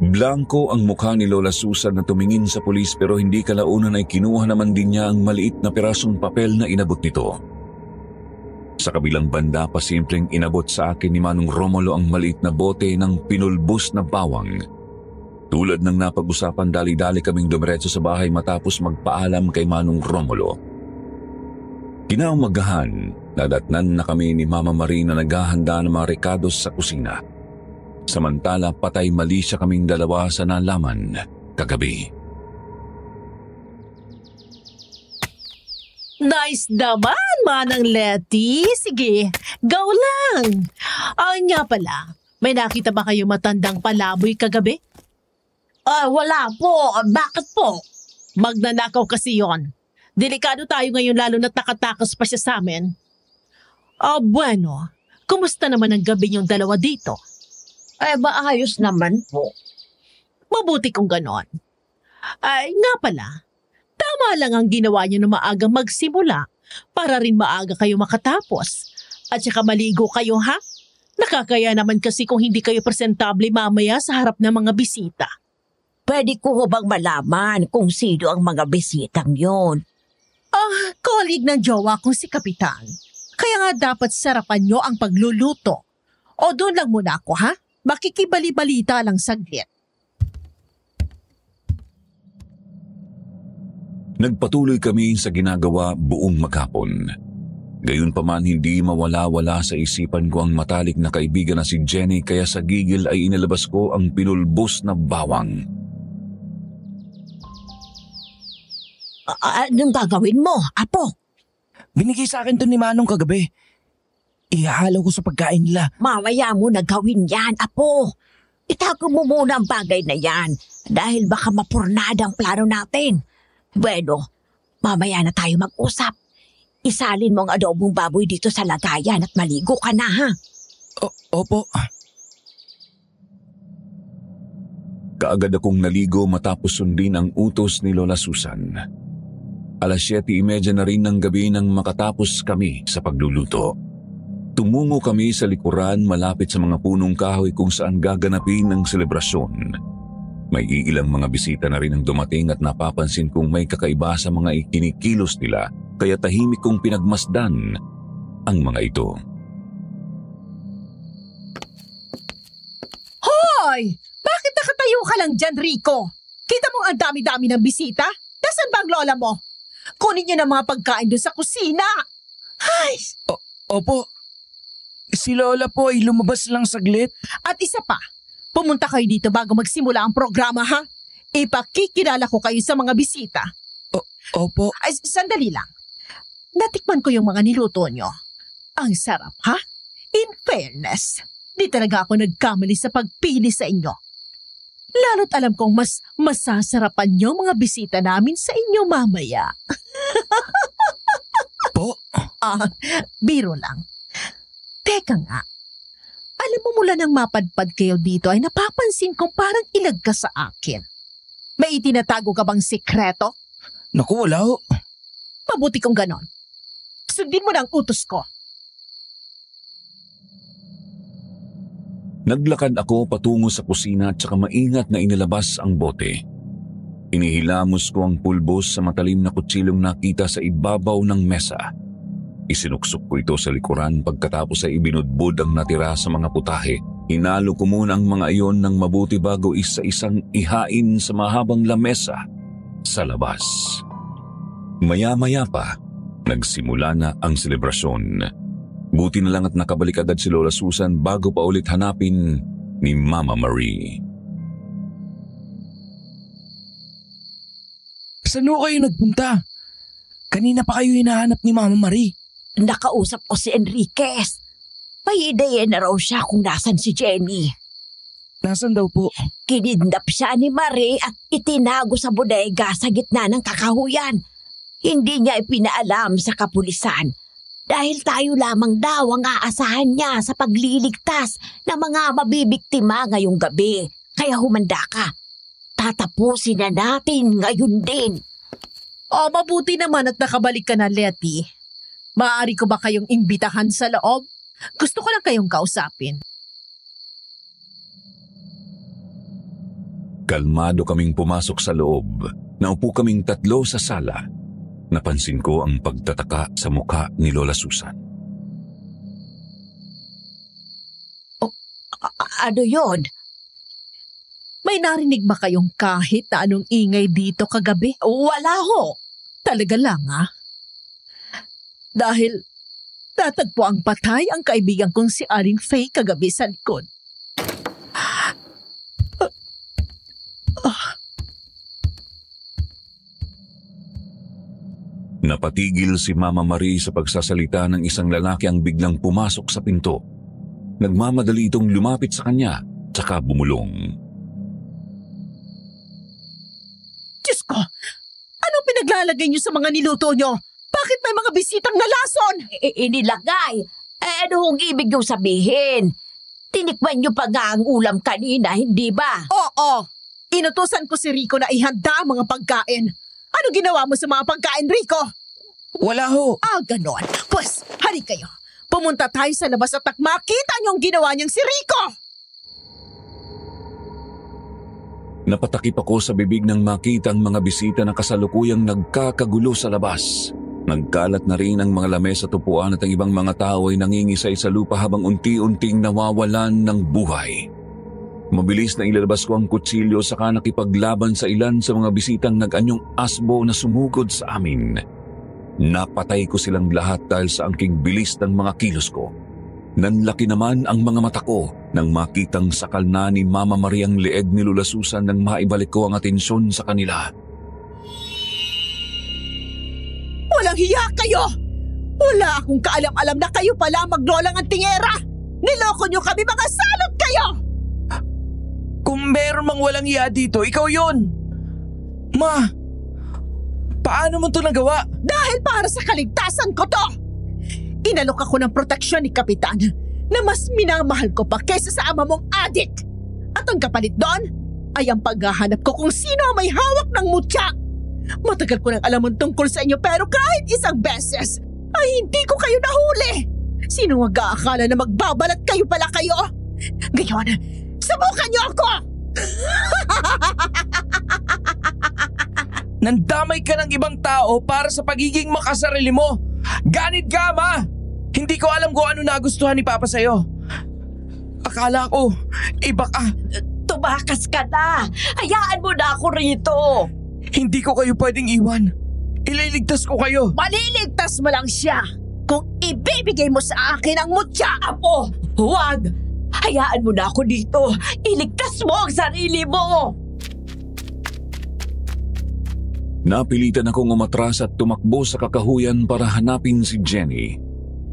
Blanco ang mukha ni Lola Susan na tumingin sa pulis pero hindi kalaunan ay kinuha naman din niya ang maliit na pirasong papel na inabot nito. Sa kabilang banda pa simpleng inabot sa akin ni Manong Romulo ang maliit na bote ng pinulbos na bawang. Tulad ng napag-usapan, dali-dali kaming dumiretso sa bahay matapos magpaalam kay Manong Romulo. Kinaumagahan, nadatnan na kami ni Mama Marie na naghahanda ng mga rekados sa kusina. Samantala patay mali siya kaming dalawa sa nalaman kagabi. Nice naman, Manang Letty. Sige, go lang. Nga pala, may nakita ba kayo matandang palaboy kagabi? Wala po. Bakit po? Magnanakaw kasi yon. Delikado tayo ngayon lalo na't nakatakas pa siya sa amin. Bueno, kumusta naman ang gabi niyong dalawa dito? Maayos naman po. Mabuti kung ganon. Nga pala, tama Tama lang ang ginawa niyo na maagang magsimula para rin maaga kayo makatapos. At saka maligo kayo, ha? Nakakaya naman kasi kung hindi kayo presentable mamaya sa harap ng mga bisita. Pwede ko bang malaman kung sino ang mga bisitang yon? Colleague ng jowa kong si Kapitan. Kaya nga dapat sarapan nyo ang pagluluto. O doon lang muna ako, ha? Makikibali-balita lang saglit. Nagpatuloy kami sa ginagawa buong maghapon. Gayunpaman hindi mawala-wala sa isipan ko ang matalik na kaibigan na si Jenny kaya sa gigil ay inilabas ko ang pinulbos na bawang. Anong gagawin mo, Apo? Binigay sa akin to ni Manong kagabi. Ihahalo ko sa pagkain nila. Mamaya mo na gawin yan, Apo. Itago mo muna ang bagay na yan dahil baka mapurnada ang plano natin. Bueno, mamaya na tayo mag-usap. Isalin mo ang adobong baboy dito sa lagayan at maligo ka na, ha? Opo. Kaagad akong naligo matapos sundin ang utos ni Lola Susan. 7:30 na rin ng gabi nang makatapos kami sa pagluluto. Tumungo kami sa likuran malapit sa mga punong kahoy kung saan gaganapin ang selebrasyon. May iilang mga bisita na rin ang dumating at napapansin kong may kakaiba sa mga ikinikilos nila kaya tahimik kong pinagmasdan ang mga ito. Hoy! Bakit nakatayo ka lang dyan, Rico? Kita mo ang dami-dami ng bisita? Nasaan ba ang lola mo? Kunin niyo ng mga pagkain doon sa kusina. Ay! Opo. Si Lola po ay lumabas lang saglit. At isa pa, pumunta kayo dito bago magsimula ang programa, ha? Ipakikilala ko kayo sa mga bisita. Opo. Ay, sandali lang. Natikman ko yung mga niluto nyo. Ang sarap, ha? In fairness, di talaga ako nagkamali sa pagpili sa inyo. Lalo't alam kong mas masasarapan nyo mga bisita namin sa inyo mamaya. Po? Biro lang. Teka nga, alam mo mula nang mapadpad kayo dito ay napapansin kong parang ilag ka sa akin. May itinatago ka bang sikreto? Naku, wala ho. Mabuti kong ganon. Sundin mo na ang utos ko. Naglakad ako patungo sa kusina at saka maingat na inilabas ang bote. Inihilamos ko ang pulbos sa matalim na kutsilong nakita sa ibabaw ng mesa. Isinuksok ko ito sa likuran pagkatapos ay ibinudbud ang natira sa mga putahe. Hinalo ko muna ang mga iyon ng mabuti bago isa-isang ihain sa mahabang lamesa sa labas. Maya-maya pa, nagsimula na ang selebrasyon. Buti na lang at nakabalik agad si Lola Susan bago pa ulit hanapin ni Mama Marie. Saan ho kayo nagpunta? Kanina pa kayo hinahanap ni Mama Marie. Nakausap ko si Enriquez. May ideya na raw siya kung nasan si Jenny. Nasaan daw po? Kinidnap siya ni Marie at itinago sa bodega sa gitna ng kakahuyan. Hindi niya ipinaalam sa kapulisan. Dahil tayo lamang daw ang aasahan niya sa pagliligtas ng mga mabibiktima ngayong gabi. Kaya humanda ka. Tatapusin na natin ngayon din. Mabuti naman at nakabalik ka na, Letty. Maaari ko ba kayong imbitahan sa loob? Gusto ko lang kayong kausapin. Kalmado kaming pumasok sa loob. Naupo kaming tatlo sa sala. Napansin ko ang pagtataka sa mukha ni Lola Susan. Ano yon? May narinig ba kayong kahit na anong ingay dito kagabi? Wala ho. Talaga lang, ha? Dahil natagpo ang patay ang kaibigan kong si Aling Faye kagabi sa likod. Napatigil si Mama Marie sa pagsasalita ng isang lalaki ang biglang pumasok sa pinto. Nagmamadali itong lumapit sa kanya, tsaka bumulong. Diyos ko! Anong pinaglalagay niyo sa mga niluto niyo? Bakit may mga bisitang nalason? Inilagay. Ano hong ibig niyong sabihin? Tinikman niyo pa nga ang ulam kanina, hindi ba? Oo! Inutusan ko si Rico na ihanda ang mga pagkain. Ano ginawa mo sa mga pagkain, Rico? Wala ho. Ganon. Pues, hari kayo. Pumunta tayo sa labas at makita niyong ginawa niyang si Rico. Napatakip ako sa bibig nang makita ang mga bisita na kasalukuyang nagkakagulo sa labas. Nagkalat na rin ang mga lamesa, tupuan at ang ibang mga tao ay nangingisay sa lupa habang unti-unting nawawalan ng buhay. Mabilis na ilalabas ko ang kutsilyo saka nakipaglaban sa ilan sa mga bisitang nag-anyong asbo na sumugod sa amin. Napatay ko silang lahat dahil sa angking bilis ng mga kilos ko. Nanlaki naman ang mga mata ko nang makitang sakal na ni Mama Maria ang leeg ni Lola Susan nang maibalik ko ang atensyon sa kanila. Walang hiya kayo! Wala akong kaalam-alam na kayo pala maglolang ang tingera! Niloko niyo kami, mga salot kayo! Kung meron mang walang iya dito, ikaw yun. Ma, paano mo ito nagawa? Dahil para sa kaligtasan ko to! Inalok ako ng proteksyon ni Kapitan na mas minamahal ko pa kaysa sa ama mong adik. At ang kapalit doon ay ang paghahanap ko kung sino ang may hawak ng mutya. Matagal ko nang alam ang tungkol sa inyo pero kahit isang beses ay hindi ko kayo nahuli. Sino mag-aakala na magbabalat kayo pala kayo? Ngayon, subukan niyo ako! Nandamay ka ng ibang tao para sa pagiging makasarili mo. Ganit ka, Ma! Hindi ko alam kung ano nagustuhan ni Papa sa'yo. Akala ko, iba ka. Tumakas ka na! Hayaan mo na ako rito! Hindi ko kayo pwedeng iwan. Ililigtas ko kayo. Maliligtas mo lang siya kung ibibigay mo sa akin ang mutya! Apo, huwag! Hayaan mo na ako dito! Iligtas mo ang sarili mo! Napilitan akong umatras at tumakbo sa kakahuyan para hanapin si Jenny.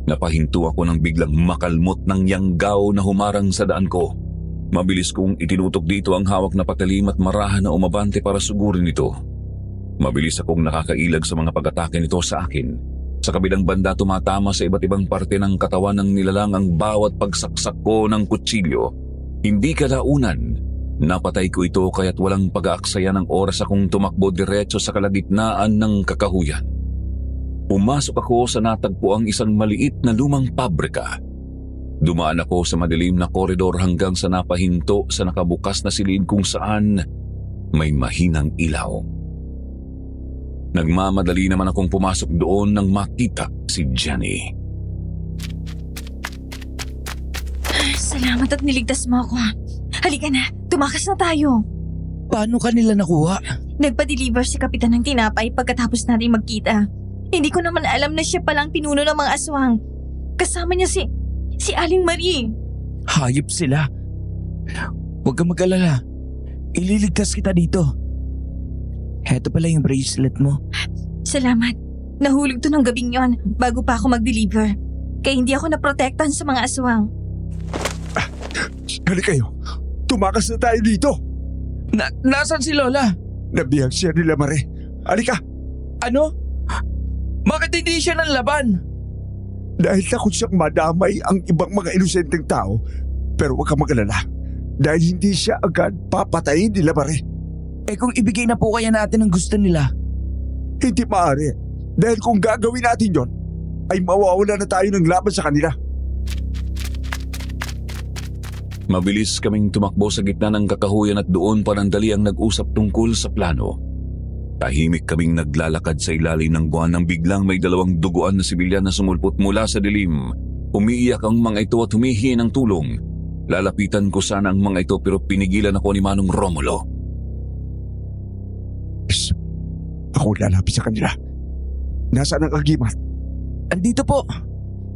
Napahinto ako nang biglang makalmot ng yanggaw na humarang sa daan ko. Mabilis kong itinutok dito ang hawak na patalim at marahan na umabante para sugurin ito. Mabilis akong nakakailag sa mga pag-atake nito sa akin. Sa kabilang banda tumatama sa iba't ibang parte ng katawan ng nilalang ang bawat pagsaksak ko ng kutsilyo. Hindi kalaunan, napatay ko ito kaya't walang pag-aaksaya ng oras akong tumakbo diretso sa kalagitnaan ng kakahuyan. Pumasok ako sa natagpuang isang maliit na lumang pabrika. Dumaan ako sa madilim na koridor hanggang sa napahinto sa nakabukas na silid kung saan may mahinang ilaw. Nagmamadali naman akong pumasok doon nang makita si Jenny. Salamat at niligtas mo ako. Halika na, tumakas na tayo. Paano ka nila nakuha? Nagpa-deliver si Kapitan ng tinapay pagkatapos natin magkita. Hindi ko naman alam na siya palang pinuno ng mga aswang. Kasama niya si Aling Marie. Hayop sila. Huwag kang mag-alala. Ililigtas kita dito. Heto pala yung bracelet mo. Salamat. Nahulog to ng gabing yon bago pa ako mag-deliver. Kaya hindi ako naprotektahan sa mga aswang. Halika kayo. Tumakas na tayo dito. Nasaan si Lola? Nabihag siya nila, Mare. Halika. Ano? Bakit hindi siya ng laban? Dahil takot siyang madamay ang ibang mga inosenteng tao. Pero huwag kang mag-alala. Dahil hindi siya agad papatayin nila, Mare. Eh kung ibigay na po kaya natin ang gusto nila? Hindi maaari. Dahil kung gagawin natin yon, ay mawawala na tayo ng laban sa kanila. Mabilis kaming tumakbo sa gitna ng kakahuyan at doon panandali ang nag-usap tungkol sa plano. Tahimik kaming naglalakad sa ilalim ng buwan nang biglang may dalawang duguan na sibilyan na sumulpot mula sa dilim. Umiiyak ang mga ito at humihingi ng tulong. Lalapitan ko sana ang mga ito pero pinigilan ako ni Manong Romulo. Ako lalapit sa kanila. Nasaan ang agimat? Andito po.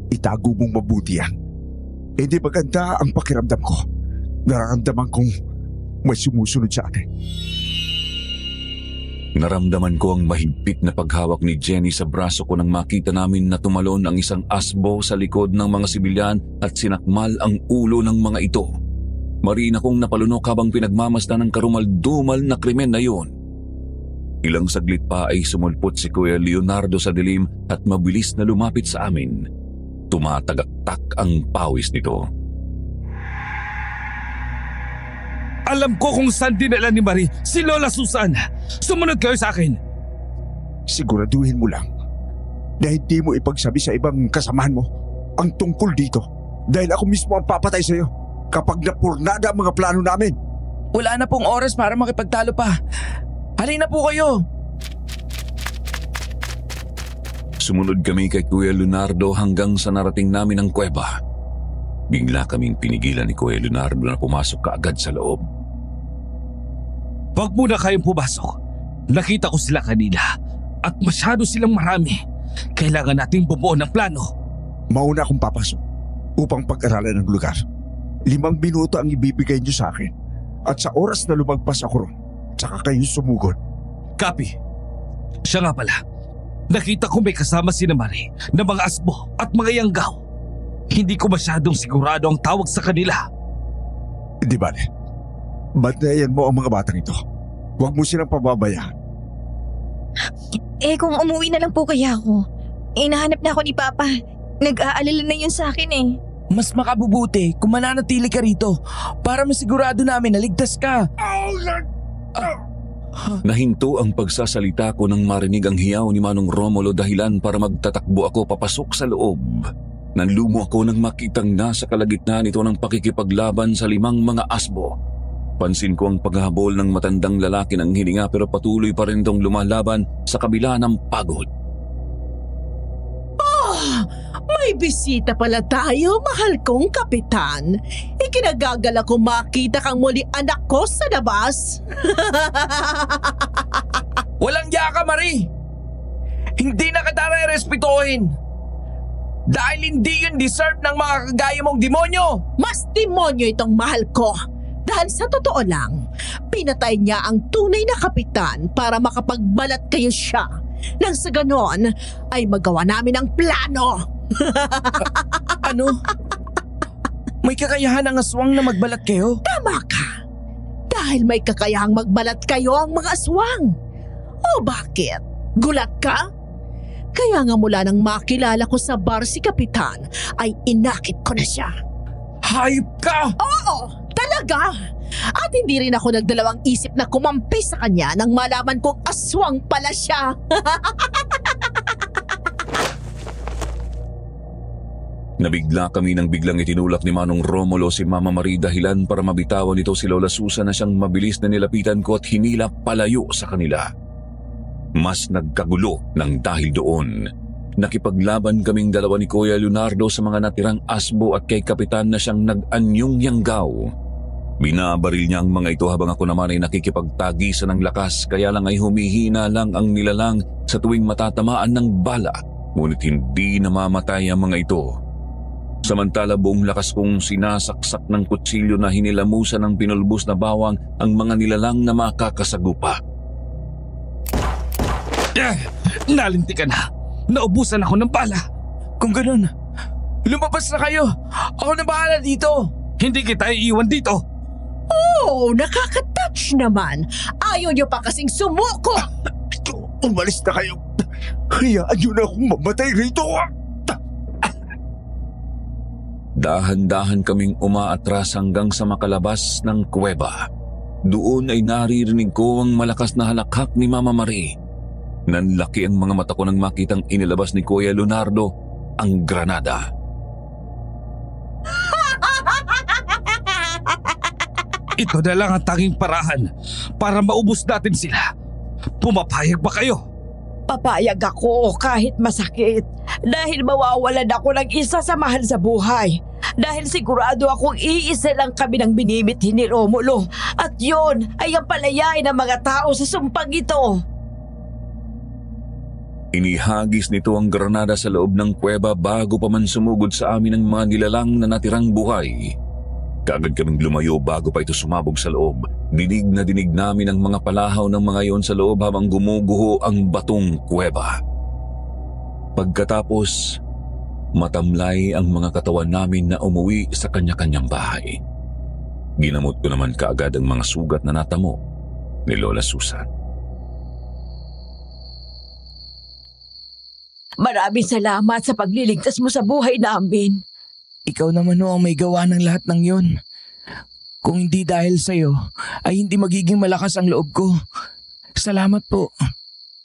Itago mong mabuti yan. Hindi maganda ang pakiramdam ko. Nararamdaman kong may sumusunod sa atin. Naramdaman ko ang mahigpit na paghawak ni Jenny sa braso ko nang makita namin na tumalon ang isang asbo sa likod ng mga sibilyan at sinakmal ang ulo ng mga ito. Marina kong napalunok habang pinagmamasdan ng karumal-dumal na krimen na yun. Ilang saglit pa ay sumulpot si Kuya Leonardo sa dilim at mabilis na lumapit sa amin. Tumatagaktak ang pawis nito. Alam ko kung saan dinala ni Marie si Lola Susan. Sumunod kayo sa akin. Siguraduhin mo lang na hindi mo ipagsabi sa ibang kasamahan mo ang tungkol dito. Dahil ako mismo ang papatay sa'yo kapag napurnada ang mga plano namin. Wala na pong oras para makipagtalo pa. Halina po kayo. Sumunod kami kay Kuya Leonardo hanggang sa narating namin ang kuweba. Bigla kaming pinigilan ni Kuya Leonardo na pumasok kaagad sa loob. Wag muna kayong pumasok. Nakita ko sila kanina at masyado silang marami. Kailangan nating bumuo ng plano. Mauna akong papasok upang pag-aralan ng lugar. 5 minuto ang ibibigay niyo sa akin. At sa oras na lumagpas ako ron, tsaka kayo sumugod. Copy. Siya nga pala. Nakita ko may kasama si Marie na mga asbo at mga yanggaw. Hindi ko masyadong sigurado ang tawag sa kanila. Di ba? Bantayan mo ang mga batang ito. Huwag mo silang pababayaan. Kung umuwi na lang po kaya ako. Inahanap na ako ni Papa. Nag-aalala na yun sa akin eh. Mas makabubuti kung mananatili ka rito para masigurado namin na ligtas ka. Nahinto ang pagsasalita ko nang marinig ang hiyaw ni Manong Romulo dahilan para magtatakbo ako papasok sa loob. Nanlumo ako nang makitang nasa kalagitnaan ito ng pakikipaglaban sa 5 mga asbo. Pansin ko ang paghahabol ng matandang lalaki ng hininga pero patuloy pa rin itong lumalaban sa kabila ng pagod. May bisita pala tayo, mahal kong kapitan. Ikinagagala ko makita kang muli anak ko sa labas. Walang iya ka, Marie! Hindi na kita re-respetuhin! Dahil hindi yun deserve ng mga kagaya mong demonyo! Mas demonyo itong mahal ko. Dahil sa totoo lang, pinatay niya ang tunay na kapitan para makapagbalat kayo siya. Nang sa ganon, ay magawa namin ang plano. Ano? May kakayahan ang aswang na magbalat kayo? Tama ka. Dahil may kakayahang magbalat kayo ang mga aswang. O bakit? Gulat ka? Kaya nga mula nang makilala ko sa bar si Kapitan, ay inakit ko na siya. Hayop ka! Oo, talaga! At hindi rin ako nagdalawang isip na kumampi sa kanya nang malaman kong aswang pala siya. Nabigla kami nang biglang itinulak ni Manong Romulo si Mama Marie dahilan para mabitawan nito si Lola Susan na siyang mabilis na nilapitan ko at hinila palayo sa kanila. Mas nagkagulo nang dahil doon. Nakipaglaban kaming dalawa ni Kuya Leonardo sa mga natirang asbo at kay Kapitan na siyang nag-anyong yanggaw. Binabaril niya ang mga ito habang ako naman ay nakikipagtagisan ng lakas kaya lang ay humihina lang ang nilalang sa tuwing matatamaan ng bala ngunit hindi namamatay ang mga ito. Samantala buong lakas kong sinasaksak ng kutsilyo na hinilamusan ng pinulbos na bawang ang mga nilalang na makakasagupa. Nalinti ka na. Naubusan ako ng bala. Kung ganun, lumabas na kayo. Ako na bahala dito. Hindi kita iiwan dito. Oh, nakaka-touch naman. Ayaw niyo pa kasing sumuko. Umalis na kayo. Hayaan niyo na akong mamatay rito. Dahan-dahan kaming umaatras hanggang sa makalabas ng kuweba. Doon ay naririnig ko ang malakas na halakhak ni Mama Marie. Nanlaki ang mga mata ko nang makitang inilabas ni Kuya Leonardo ang granada. Ito na lang ang tanging parahan para maubos natin sila. Pumapayag ba kayo? Papayag ako kahit masakit. Dahil mawawalan ako ng isa sa mahal sa buhay. Dahil sigurado akong iisa lang kami ng binibithin ni Romulo. At yun ay ang palayay ng mga tao sa sumpang ito. Inihagis nito ang granada sa loob ng kuweba bago pa man sumugod sa amin ang mga nilalang na natirang buhay. Kaagad kaming lumayo bago pa ito sumabog sa loob. Dinig na dinig namin ang mga palahaw ng mga iyon sa loob habang gumuguho ang batong kuweba. Pagkatapos, matamlay ang mga katawan namin na umuwi sa kanya-kanyang bahay. Ginamot ko naman kaagad ang mga sugat na natamo ni Lola Susan. Maraming salamat sa pagliligtas mo sa buhay namin. Ikaw naman ang may gawa ng lahat ng yun. Kung hindi dahil sa'yo, ay hindi magiging malakas ang loob ko. Salamat po.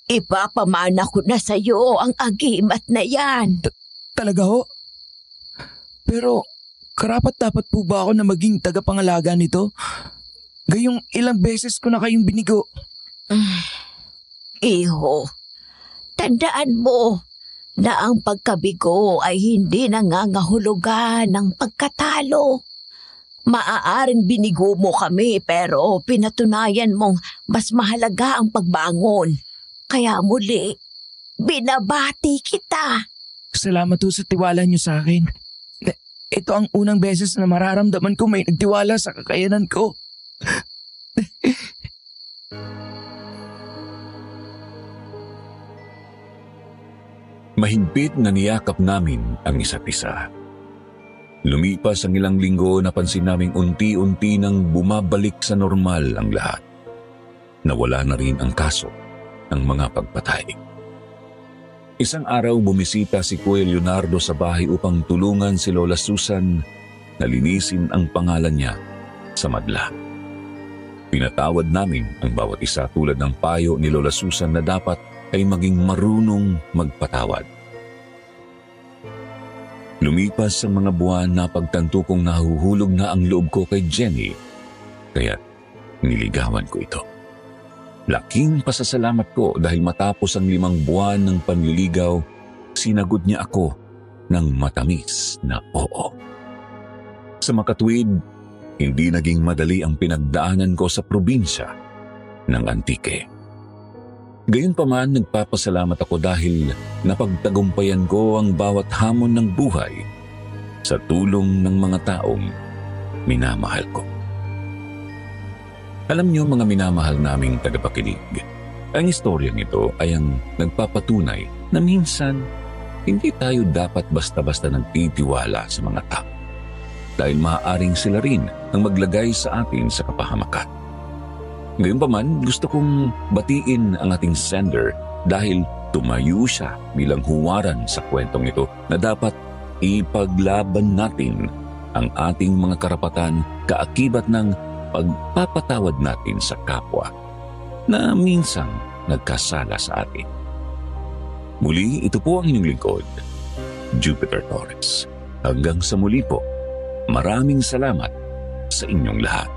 Ipapamana ko na sa'yo ang agimat na yan. Talaga ho? Pero karapat-dapat po ba ako na maging tagapangalaga nito? Gayong ilang beses ko na kayong binigo. Iho, tandaan mo na ang pagkabigo ay hindi nangangahulugan ng pagkatalo. Maaaring binigo mo kami pero pinatunayan mong mas mahalaga ang pagbangon. Kaya muli, binabati kita. Salamat po sa tiwala niyo sa akin. Ito ang unang beses na mararamdaman ko may nagtiwala sa kakayanan ko. Mahigpit na niyakap namin ang isa't isa. Lumipas ang ilang linggo, napansin naming unti-unti nang bumabalik sa normal ang lahat. Nawala na rin ang kaso ng mga pagpatay. Isang araw bumisita si Kuya Leonardo sa bahay upang tulungan si Lola Susan na linisin ang pangalan niya sa madla. Pinatawad namin ang bawat isa tulad ng payo ni Lola Susan na dapat ay maging marunong magpatawad. Lumipas ang mga buwan, napagtanto kong nahuhulog na ang loob ko kay Jenny, kaya't niligawan ko ito. Laking pasasalamat ko dahil matapos ang 5 buwan ng panliligaw, sinagot niya ako ng matamis na oo. Sa makatuwid, hindi naging madali ang pinagdaanan ko sa probinsya ng Antique. Gayunpaman, nagpapasalamat ako dahil napagtagumpayan ko ang bawat hamon ng buhay sa tulong ng mga taong minamahal ko. Alam niyo mga minamahal naming tagapakinig, ang istoryang ito ay ang nagpapatunay na minsan hindi tayo dapat basta-basta nagtitiwala sa mga tao dahil maaaring sila rin ang maglagay sa atin sa kapahamakan. Gayunpaman, gusto kong batiin ang ating sender dahil tumayo siya bilang huwaran sa kwentong ito na dapat ipaglaban natin ang ating mga karapatan kaakibat ng pagpapatawad natin sa kapwa na minsang nagkasala sa atin. Muli, ito po ang inyong lingkod, Jupiter Torres. Hanggang sa muli po, maraming salamat sa inyong lahat.